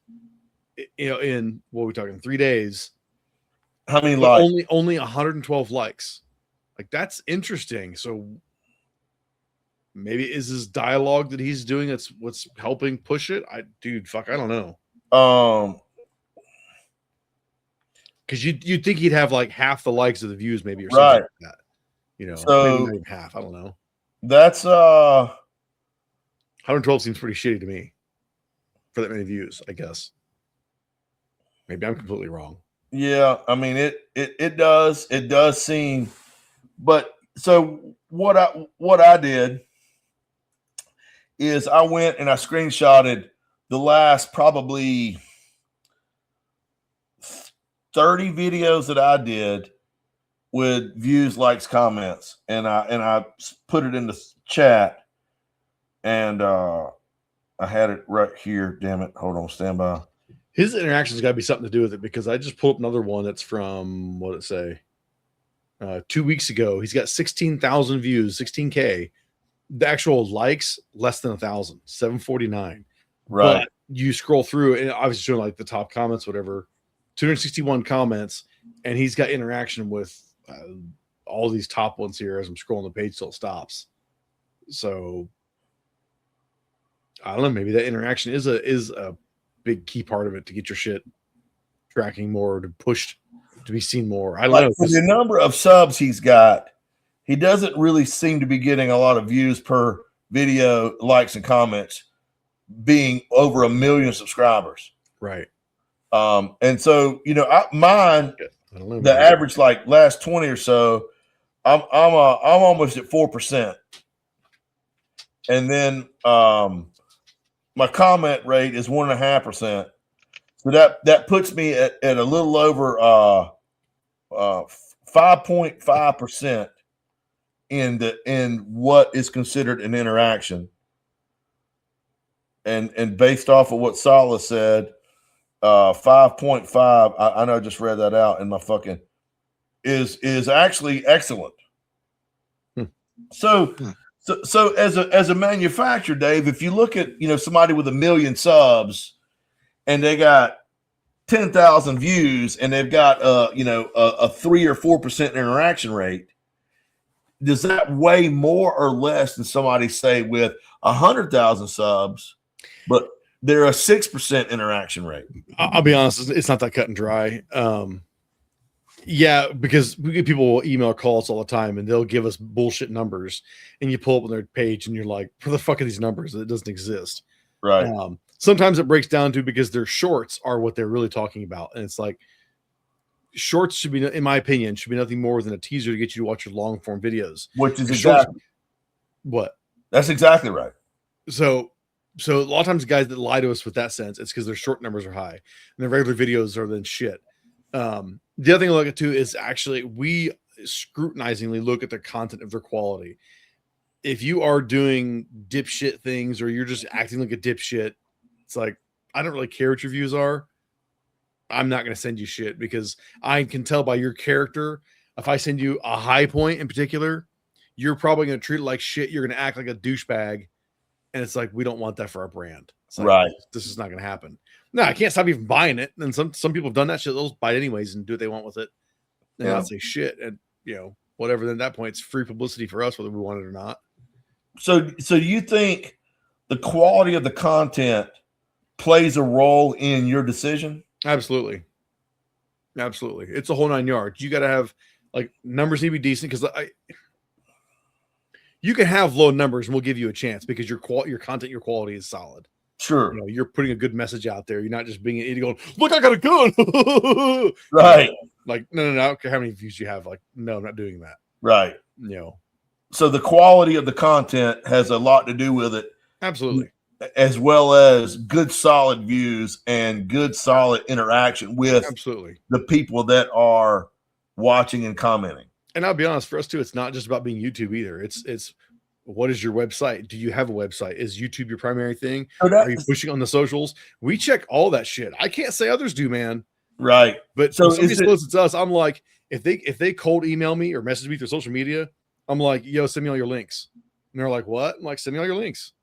in what are we talking, 3 days. How many likes? Only 112 likes. Like, that's interesting. So maybe is this dialogue that he's doing that's what's helping push it? I don't know. Because you'd think he'd have like half the likes of the views, maybe, or something like that. So maybe not even half. I don't know. That's 112 seems pretty shitty to me for that many views, I guess. Maybe I'm completely wrong. Yeah, I mean it does seem, but so what I did is I went and I screenshotted the last probably 30 videos that I did with views, likes, comments, and I put it in the chat, and I had it right here. Damn it! Hold on, stand by. His interaction's got to be something to do with it, because I just pulled up another one that's from, what did it say? 2 weeks ago. He's got 16,000 views, 16K. The actual likes, less than 1,000, 749. Right. But you scroll through, and obviously showing like the top comments, whatever, 261 comments, and he's got interaction with all these top ones here as I'm scrolling the page till it stops. So I don't know, maybe that interaction is a big key part of it to get your shit tracking more, to push to be seen more. I don't know. For the number of subs he's got, he doesn't really seem to be getting a lot of views per video, likes, and comments, being over 1 million subscribers. Right. And so, mine, I don't know, the average, like last 20 or so, I'm almost at 4%. and then my comment rate is 1.5%. So that puts me at a little over 5.5% in what is considered an interaction. And based off of what Sala said, 5.5, I know I just read that out in my fucking is actually excellent. So as a manufacturer, Dave, if you look at somebody with 1 million subs and they got 10,000 views and they've got a 3 or 4% interaction rate, does that weigh more or less than somebody say with 100,000 subs, but they're a 6% interaction rate? I'll be honest, it's not that cut and dry. Yeah, because people will email calls all the time and they'll give us bullshit numbers, and you pull up on their page and you're like, "Where the fuck are these numbers? It doesn't exist." Right. Sometimes it breaks down to because their shorts are what they're really talking about, and it's like shorts should be, in my opinion, should be nothing more than a teaser to get you to watch your long form videos. Which is exactly what. That's exactly right. So a lot of times guys that lie to us with that sense, it's because their short numbers are high and their regular videos are then shit. The other thing I look at too is actually we scrutinizingly look at the content of their quality. If you are doing dipshit things or you're just acting like a dipshit, it's like, I don't really care what your views are. I'm not going to send you shit because I can tell by your character. If I send you a high point in particular, you're probably going to treat it like shit. You're going to act like a douchebag. And it's like, we don't want that for our brand. It's like, right. This is not going to happen. No, I can't stop even buying it. And some people have done that shit. They'll buy it anyways and do what they want with it. And I'll say shit. And, whatever. Then at that point, it's free publicity for us, whether we want it or not. So you think the quality of the content plays a role in your decision? Absolutely. It's a whole 9 yards. You got to have numbers need to be decent because you can have low numbers and we'll give you a chance because your content, your quality is solid. Sure. You're putting a good message out there. You're not just being an idiot going, "Look, I got a gun." Right. No, I don't care how many views you have. No, I'm not doing that. Right. So the quality of the content has a lot to do with it. Absolutely. As well as good, solid views and good, solid interaction with the people that are watching and commenting. And I'll be honest, for us too, it's not just about being YouTube either. It's what is your website? Do you have a website? Is YouTube your primary thing? Are you pushing on the socials? We check all that shit. I can't say others do, man. Right. But so if somebody solicits us, I'm like, if they cold email me or message me through social media, I'm like, "Yo, send me all your links." And they're like, "What?" I'm like, "Send me all your links.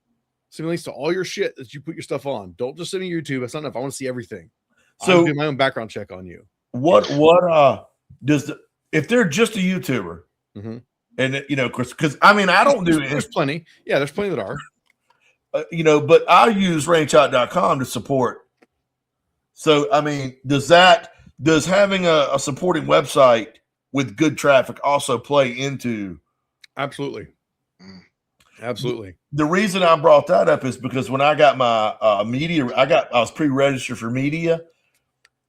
Send me links to all your shit that you put your stuff on. Don't just send me YouTube. That's not enough. I want to see everything." So I'm doing my own background check on you. If they're just a YouTuber, mm-hmm. and because I don't do it. There's plenty. Yeah, there's plenty that are. But I use rangeout.com to support. So does having a supporting website with good traffic also play into? Absolutely. The reason I brought that up is because when I got my media, I was pre-registered for media.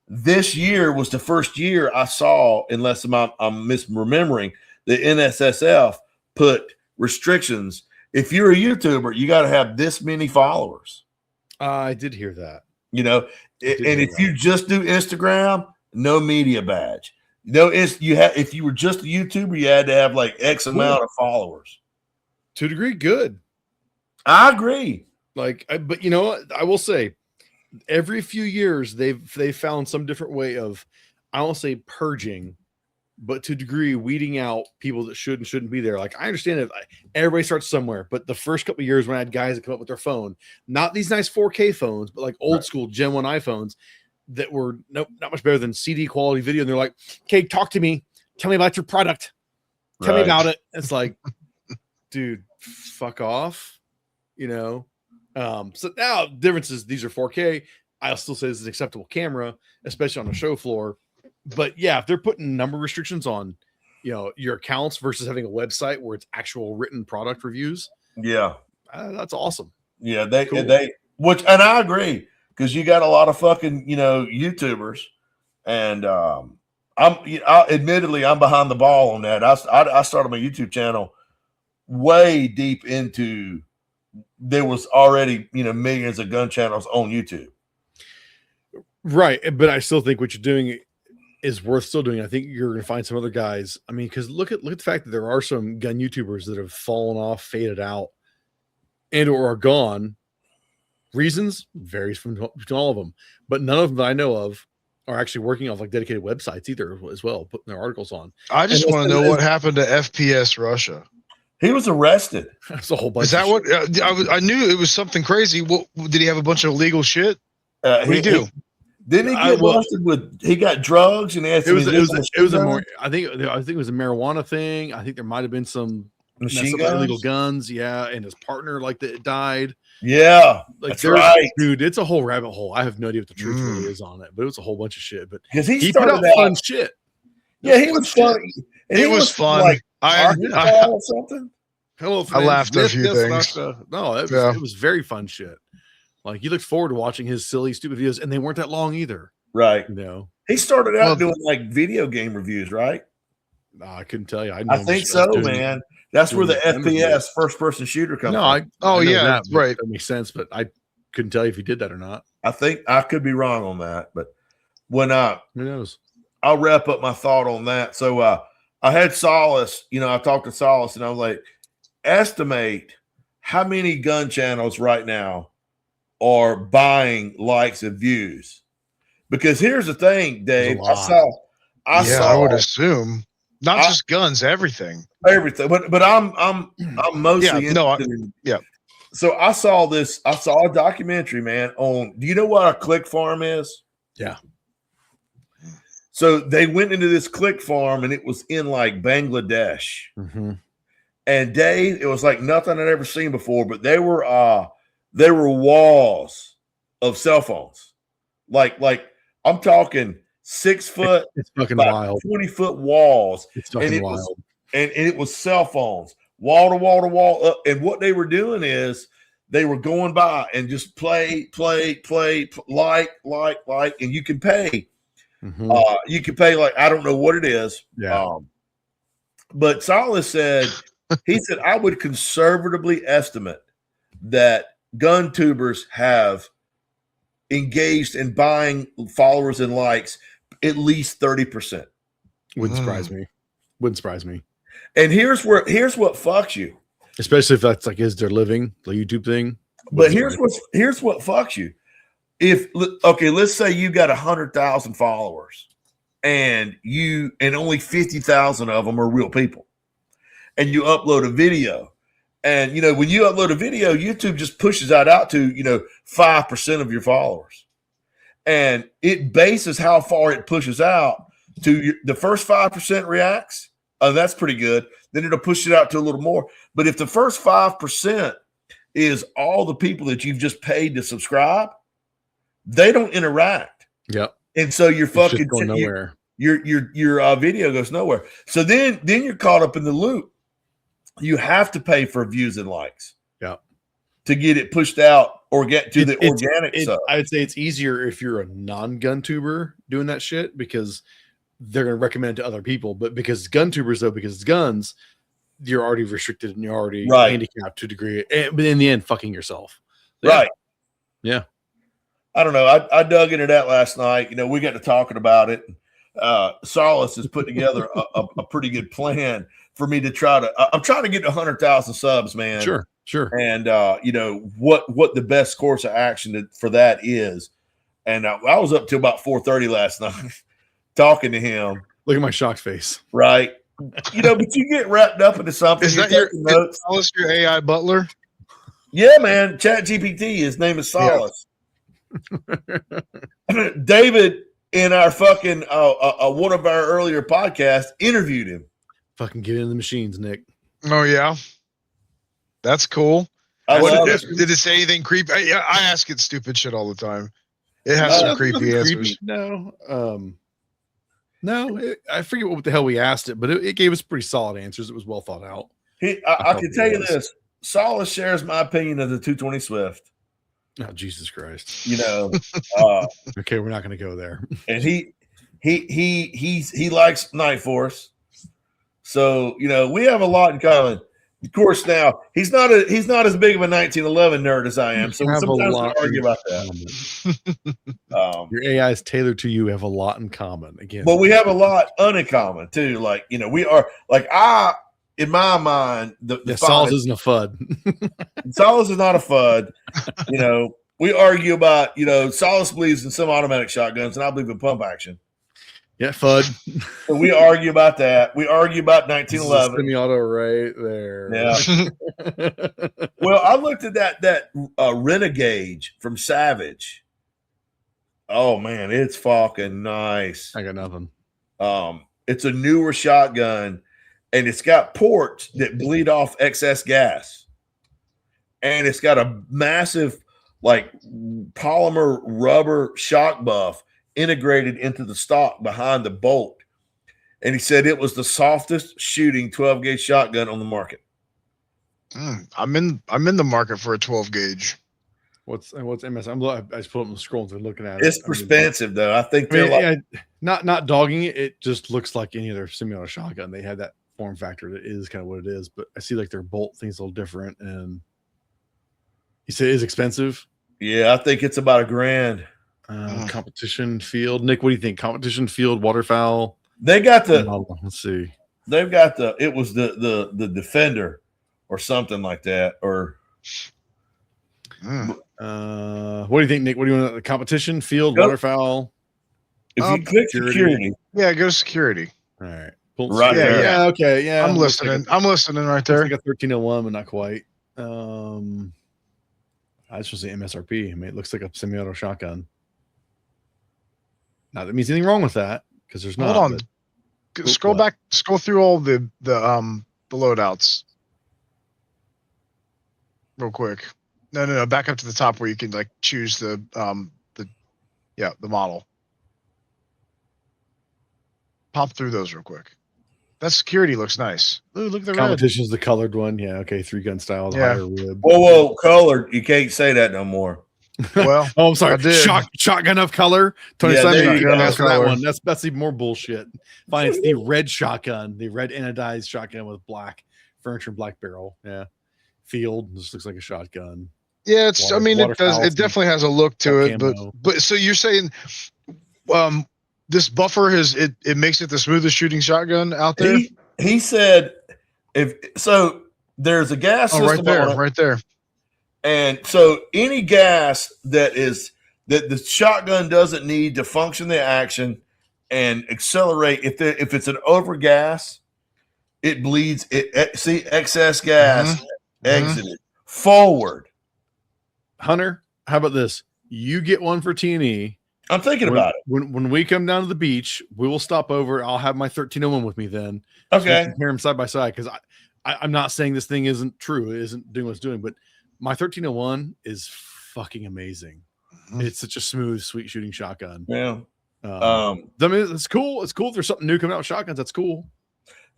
This year was the first year I saw, unless I'm misremembering, the NSSF put restrictions. If you're a YouTuber, you got to have this many followers. I did hear that. And if you just do Instagram, no media badge. If you were just a YouTuber, you had to have X amount of followers. To a degree, good. I agree. But you know what? I will say, every few years they've found some different way of, I don't say purging, but to a degree weeding out people that should and shouldn't be there. I understand if everybody starts somewhere, but the first couple of years when I had guys that come up with their phone, not these nice 4K phones, but old school Gen 1 iPhones that were not much better than CD quality video. And they're like, "Okay, talk to me. Tell me about your product. Tell me about it." It's like, dude, fuck off. So now the difference is these are 4K. I'll still say this is an acceptable camera, especially on a show floor. But yeah, if they're putting number restrictions on, your accounts versus having a website where it's actual written product reviews. Yeah. That's awesum. Yeah. And I agree because you got a lot of fucking, YouTubers and, admittedly I'm behind the ball on that. I started my YouTube channel way deep into there was already, millions of gun channels on YouTube. Right. But I still think what you're doing is worth still doing. I think you're going to find some other guys. I mean, because look at the fact that there are some gun YouTubers that have fallen off, faded out, and or are gone. Reasons varies from all of them, but none of them that I know of are actually working off like dedicated websites either as well, putting their articles on. I just want to know what happened to FPS Russia. He was arrested. That's a whole bunch. Is that what I knew? It was something crazy. What did he have? A bunch of illegal shit? What did he do? Didn't he get busted with? He got drugs and it was a more. I think it was a marijuana thing. I think there might have been some machine guns? Illegal guns. Yeah, and his partner that died. Yeah, like that's right, dude. It's a whole rabbit hole. I have no idea what the truth really is on it, but it was a whole bunch of shit. But because he put out fun shit. Yeah, he was fun. It was fun. Like, I something. Hello, I laughed at a few things. No, it was very fun shit. Like you looked forward to watching his silly, stupid videos, and they weren't that long either. Right. He started out doing like video game reviews, right? I couldn't tell you. I think so, man. That's where the FPS first-person shooter comes from. Right. That makes sense, but I couldn't tell you if he did that or not. I think I could be wrong on that, but when who knows? I'll wrap up my thought on that. So I had Solace, I talked to Solace and I was like, estimate how many gun channels right now are buying likes and views. Because here's the thing, Dave. I would assume not just guns, everything. But I'm mostly So I saw a documentary, man, on, do you know what a click farm is? Yeah. So they went into this click farm and it was in like Bangladesh. Mm-hmm. And Dave, it was like nothing I'd ever seen before, but they were walls of cell phones. Like I'm talking 6 foot, it's fucking wild, 20-foot walls. It's fucking wild. And it was cell phones, wall to wall to wall up. And what they were doing is they were going by and just play, like, and you can pay. Mm-hmm. You can pay like, I don't know what it is. Yeah. But Solace said, he said, I would conservatively estimate that gun tubers have engaged in buying followers and likes at least 30%. Wouldn't surprise me. And here's what fucks you. Especially if that's like is their living, the YouTube thing. But here's what fucks you. Let's say you got 100,000 followers and only 50,000 of them are real people. And you upload a video. And when you upload a video, YouTube just pushes that out to 5% of your followers. And it bases how far it pushes out to the first 5% reacts. That's pretty good. Then it'll push it out to a little more. But if the first 5% is all the people that you've just paid to subscribe, they don't interact. Yep. And so you're fucking going nowhere. Your video goes nowhere. So then you're caught up in the loop. You have to pay for views and likes. Yeah. To get it pushed out or get to the organic stuff. I'd say it's easier if you're a non-gun tuber doing that shit because they're going to recommend it to other people. But because gun tubers, though, because it's guns, you're already restricted and you're already handicapped to a degree. But in the end, fucking yourself. Yeah. Right. Yeah. I don't know. I dug into that last night. We got to talking about it. Solace has put together a pretty good plan for me to I'm trying to get to 100,000 subs, man. Sure. And what the best course of action for that is. And I was up till about 4:30 last night talking to him. Look at my shocked face. Right. But you get wrapped up into something. Is that your AI butler? Yeah, man. ChatGPT. His name is Solace. Yeah. David in our fucking one of our earlier podcasts interviewed him. Fucking get in the machines, Nick. Oh yeah, that's cool. Did it say anything creepy? I ask it stupid shit all the time. It has some creepy answers. No, I forget what the hell we asked it, but it gave us pretty solid answers. It was well thought out. I can tell you this: Solace shares my opinion of the 220 Swift. Oh, Jesus Christ! Okay, we're not going to go there. And he likes Night Force, so we have a lot in common. Of course, now he's not as big of a 1911 nerd as I am, so have a sometimes we lot argue in about that. Your AI is tailored to you. Have a lot in common. Again, But we have a lot uncommon too. Like we are like in my mind, the Saul's isn't a FUD. Solace is not a FUD. We argue about Solace believes in some automatic shotguns, and I believe in pump action. Yeah, FUD. So we argue about that. We argue about 1911. Semi-auto right there. Yeah. Well, I looked at that Renegade from Savage. Oh man, it's fucking nice. I got nothing. It's a newer shotgun, and it's got ports that bleed off excess gas, and it's got a massive polymer rubber shock buff integrated into the stock behind the bolt. And he said it was the softest shooting 12 gauge shotgun on the market. I'm in the market for a 12 gauge. What's MS? I just pulled up the scroll and looking at it. It's expensive though. I think not dogging it. It just looks like any other semi-auto shotgun. They had that form factor. That is kind of what it is. But I see their bolt thing's a little different. And you say it is expensive. Yeah, I think it's about $1,000. Competition field. Nick, what do you think? Competition field, waterfowl. They got let's see. They've got it was the Defender or something like that. Or what do you think, Nick? What do you want? The competition field, waterfowl. If you click security. Yeah, go to security. All right. Right there. Yeah, okay. Yeah. I'm listening. I'm listening right there. I got 1301, but not quite. I just want to say MSRP. I mean, it looks like a semi-auto shotgun. Not that there means anything wrong with that, because there's not. Hold on. Scroll back. Scroll through all the loadouts real quick. No. Back up to the top where you can choose the model. Pop through those real quick. That security looks nice. Ooh, look at the competition's the colored one. Yeah, okay. 3-gun styles, higher rib. Whoa, colored. You can't say that no more. Well, oh, I'm sorry. Shotgun of color. Tony Simon, that one. That's even more bullshit. Fine, it's the red shotgun, the red anodized shotgun with black furniture and black barrel. Yeah, field. This looks like a shotgun. Yeah, it does. It definitely has a look to it. But so you're saying, this buffer it makes it the smoothest shooting shotgun out there. He said, there's a gas system right there. And so any gas that the shotgun doesn't need to function the action and accelerate, if it's an over gas, it bleeds. Excess gas exited forward. Hunter, how about this? You get one for T&E. I'm thinking about it. When we come down to the beach, we will stop over. I'll have my 1301 with me then. Okay. So compare them side by side, because I'm not saying this thing isn't true. It isn't doing what it's doing, but my 1301 is fucking amazing. It's such a smooth, sweet shooting shotgun. Yeah. I mean, it's cool. It's cool if there's something new coming out with shotguns. That's cool.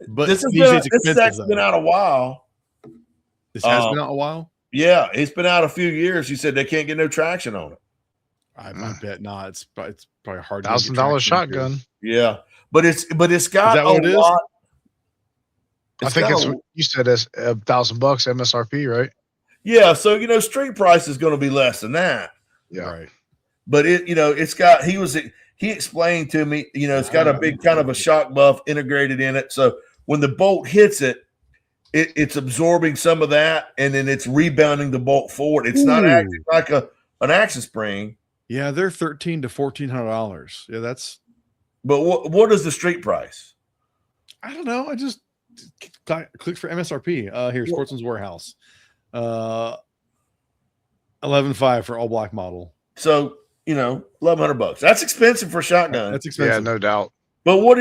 But this has been out a while. This has been out a while. Yeah, it's been out a few years. You said they can't get no traction on it. I bet not. It's probably hard. $1,000 shotgun. Yeah, but it's got a lot. I think it's what you said as $1,000 MSRP, right? Yeah, so street price is going to be less than that. Yeah, right. But it's got. He explained to me, it's got a big kind of a shock buff integrated in it. So when the bolt hits it, it's absorbing some of that, and then it's rebounding the bolt forward. It's not acting like an action spring. Yeah, they're $1,300 to $1,400. Yeah, that's. But what is the street price? I don't know. I just clicked for MSRP. Here, Sportsman's Warehouse, $11,500 for all black model. So $1,100. That's expensive for a shotgun. That's expensive, yeah, no doubt. But what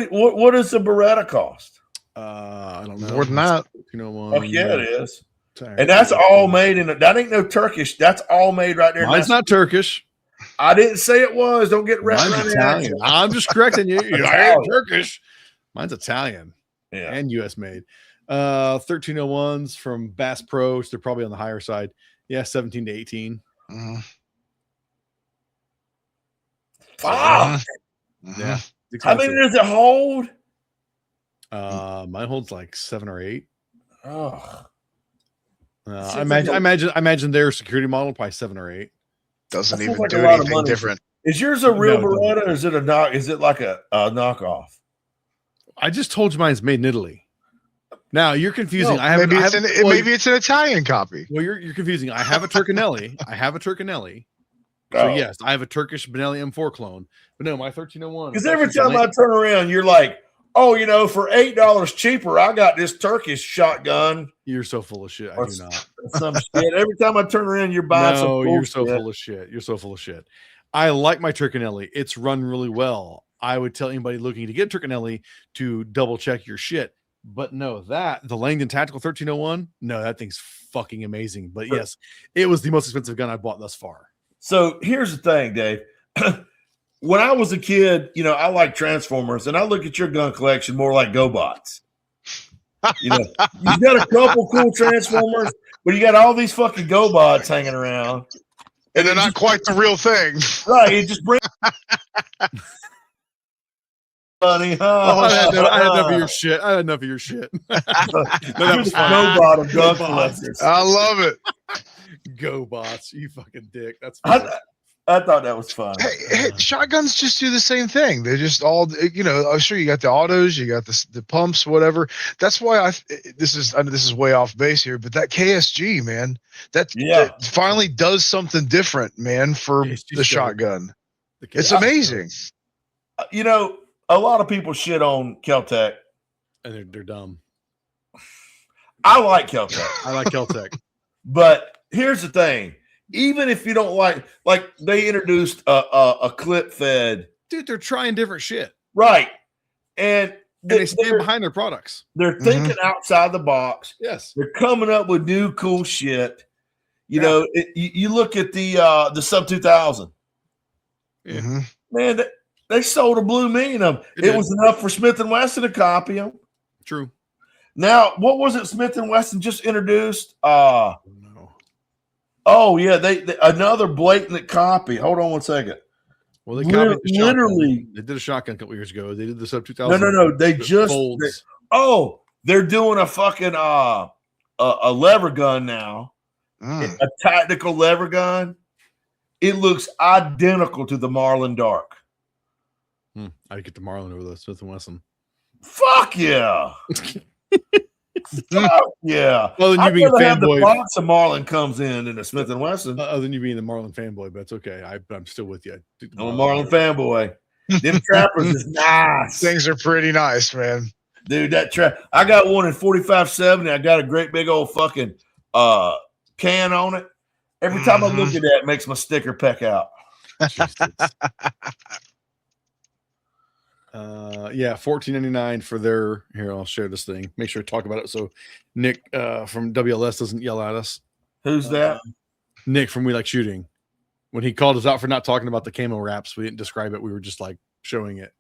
does the Beretta cost? I don't know. More than that. Oh yeah, it is. And that's all made that ain't no Turkish. That's all made right there. Mine's not Turkish. I didn't say it was. Don't get Mine's Italian. I'm just correcting you. I ain't Turkish. Mine's Italian. Yeah. And US made. 1301s from Bass Pro, so they're probably on the higher side. Yeah, 17 to 18. Wow. Yeah. How many does it hold? Mine holds like 7 or 8. Oh. I imagine their security model probably 7 or 8. Doesn't That even sounds like do a lot of anything money. different. Is yours a real No, it doesn't. Beretta or is it a knock? Is it like a knockoff? I just told you mine's made in Italy. Now you're confusing. No, maybe it's an Italian copy. Well, you're confusing. I have a Turcanelli. So Oh. yes, I have a Turkish Benelli M4 clone. But no, my 1301. Because every time I turn around, you're like, oh, for $8 cheaper, I got this Turkish shotgun. You're so full of shit. I do not. Some shit. Every time I turn around, you're buying some bullshit. You're so full of shit. You're so full of shit. I like my Turcanelli. It's run really well. I would tell anybody looking to get a Turcanelli to double check your shit. But no, the Langdon Tactical 1301, no, that thing's fucking amazing. But yes, it was the most expensive gun I bought thus far. So here's the thing, Dave. When I was a kid, I like Transformers, and I look at your gun collection more like GoBots. You've got a couple cool Transformers, but you got all these fucking GoBots hanging around. And they're not quite the real thing. Right. It just brings funny. I had enough of your shit. I had enough of your shit. That was GoBot of gun collectors. I love it. GoBots, you fucking dick. That's funny. I thought that was fun. Hey, shotguns just do the same thing. They just all, I'm sure you got the autos, you got the pumps, whatever. That's why this is way off base here, but that KSG, man, that finally does something different, man, for the shotgun. It's amazing. A lot of people shit on Kel-Tec. And they're dumb. I like Kel-Tec. I like Kel-Tec. But here's the thing. Even if you don't like they introduced a clip fed. Dude, they're trying different shit. Right. And they stand behind their products. They're thinking outside the box. Yes. They're coming up with new cool shit. You look at the Sub 2000. Yeah. Mm-hmm. Man, they sold a blue million of them. It was enough for Smith & Wesson to copy them. True. Now, what was it Smith & Wesson just introduced? No. Oh, yeah, they another blatant copy. Hold on one second. Well, they copied the literally. They did a shotgun a couple years ago. They did the Sub 2000. No. They're doing a fucking a lever gun now. A tactical lever gun. It looks identical to the Marlin Dark. I'd get the Marlin over the Smith & Wesson. Fuck yeah. Fuck yeah. Well, then you being a fanboy. The box of Marlin comes in the Smith & Wesson. Other than you being the Marlin fanboy, but it's okay. I'm still with you. I'm a Marlin fanboy. Them trappers is nice. Things are pretty nice, man. Dude, that trap. I got one in 4570. I got a great big old fucking can on it. Every time I look at that, it makes my sticker peck out. $14.99 for their. Here, I'll share this thing. Make sure to talk about it so Nick from WLS doesn't yell at us. Who's that? Nick from We Like Shooting. When he called us out for not talking about the camo wraps, we didn't describe it. We were just like showing it.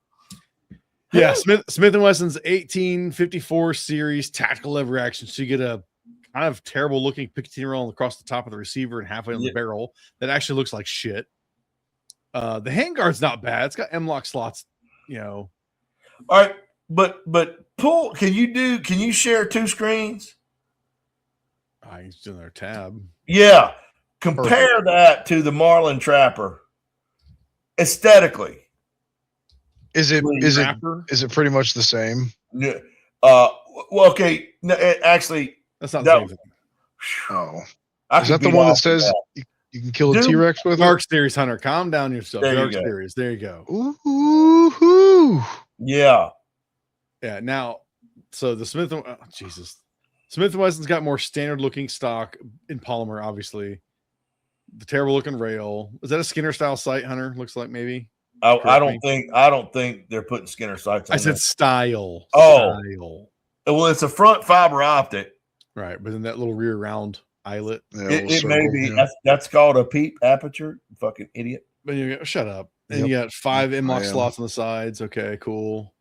Yeah, Smith & Wesson's 1854 series tactical lever action. So you get a kind of terrible looking Picatinny roll across the top of the receiver and halfway on the barrel that actually looks like shit. The handguard's not bad. It's got M-lock slots. All right, but pull. Can you share two screens? He's doing their tab. Yeah, compare that to the Marlin Trapper aesthetically. Is it pretty much the same? Yeah. Well, okay. No, actually, that's not the same thing. Oh, is that the one that says you can kill a T-Rex with Dark Series Hunter? Calm down yourself. There Dark you go. Series. There you go. Ooh. Yeah. Yeah. Now, so the Smith & Wesson's got more standard looking stock in polymer, obviously. The terrible looking rail. Is that a Skinner style sight, Hunter? Looks like maybe. I don't think they're putting Skinner sights on. I said style. Oh. Style. Well, it's a front fiber optic. Right, but then that little rear round eyelet. Yeah, it may be. That's called a peep aperture. Fucking idiot. But you go, shut up. And you got 5 M-lock slots on the sides. Okay, cool.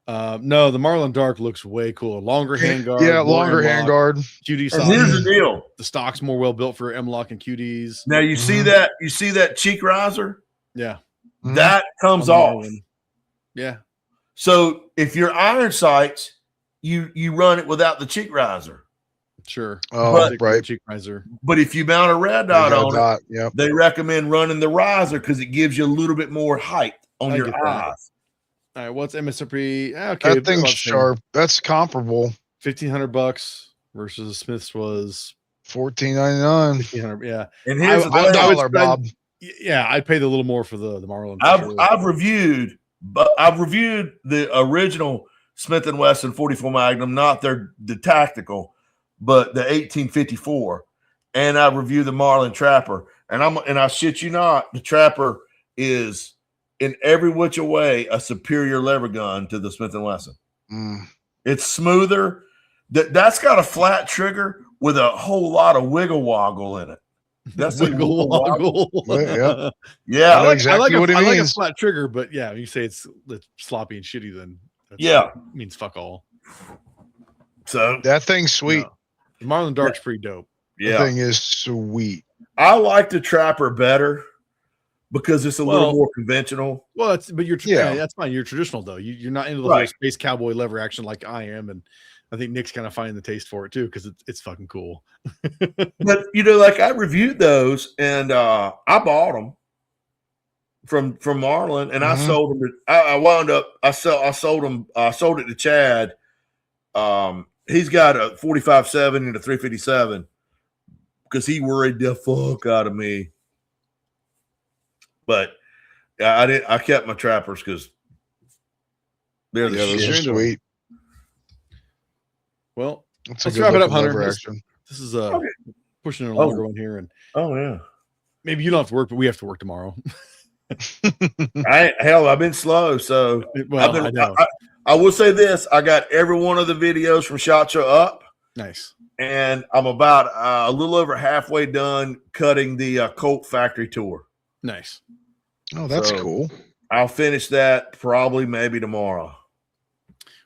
No, the Marlin Dark looks way cool. Longer handguard. Yeah, longer handguard. QD size. Here's the deal. The stock's more well built for M-lock and QDs. Now you see that? You see that cheek riser? Yeah. That comes off. Yeah. So if you're iron sights, you run it without the cheek riser. Sure. Oh, But- right. Cheek riser. But if you mount a red dot Red on it, dot, yep. they recommend running the riser because it gives you a little bit more height on I your get that. eyes. All right, what's MSRP? Okay, That thing's about the same. sharp. That's comparable. $1,500 versus Smith's was $14.99. $1,500. Yeah, And here's the $1, thing. Bob. yeah, I'd pay the little more for the Marlin. For I've sure. I've reviewed the original Smith and Wesson 44 Magnum, not the tactical, but the 1854, and I reviewed the Marlin Trapper, and I shit you not, the Trapper is in every which way a superior lever gun to the Smith and Wesson. Mm. It's smoother. That's got a flat trigger with a whole lot of wiggle woggle in it. That's a Wiggle woggle. Yeah. Yeah, I know exactly what he I like a means. flat trigger, but yeah, you say it's sloppy and shitty, then yeah. means fuck all. So That thing's sweet. No. The Marlin Dark's pretty dope. yeah, That thing is sweet. I like the Trapper better because it's a little more conventional. Well, but you're Yeah. that's fine. You're traditional though. You're not into the Right. whole space cowboy lever action like I am, and I think Nick's kind of finding the taste for it too because it's fucking cool. But like I reviewed those and I bought them from Marlin and I Mhm. sold them. I wound up I sold them. I sold it to Chad. He's got a 45-7 and a 357 because he worried the fuck out of me. But I kept my Trappers because they're the Yeah, those shit. are sweet. Well, That's a let's good wrap it up, looking Hunter. lever Let's- action. this is Okay. pushing in a longer one here, and Oh yeah. maybe you don't have to work, but we have to work tomorrow. I've been slow, so Well, I know. I will say this: I got every one of the videos from SHOT Show up, Nice. and I'm about a little over halfway done cutting the Colt factory tour. Nice. Oh, that's So- cool. I'll finish that probably maybe tomorrow.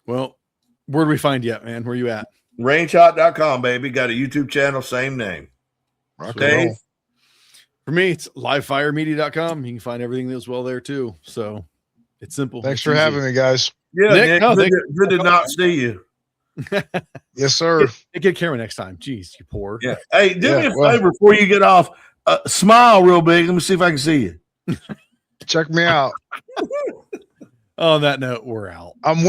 Well, where do we find you at, man? Where you at? Rangeshot.com, baby. Got a YouTube channel, same name. Rock and Dave? roll. For me, it's livefiremedia.com. You can find everything as well there too. So it's simple. Thanks It's for easy. having me, guys. Yeah, Nick, Nick, no, good, thank- good to not see you. Yes, sir. Get a camera next time. Jeez, you poor. Yeah. Hey, do me Yeah, a well- favor before you get off. Smile real big. Let me see if I can see you. Check me out. On that note, we're out. I'm waiting.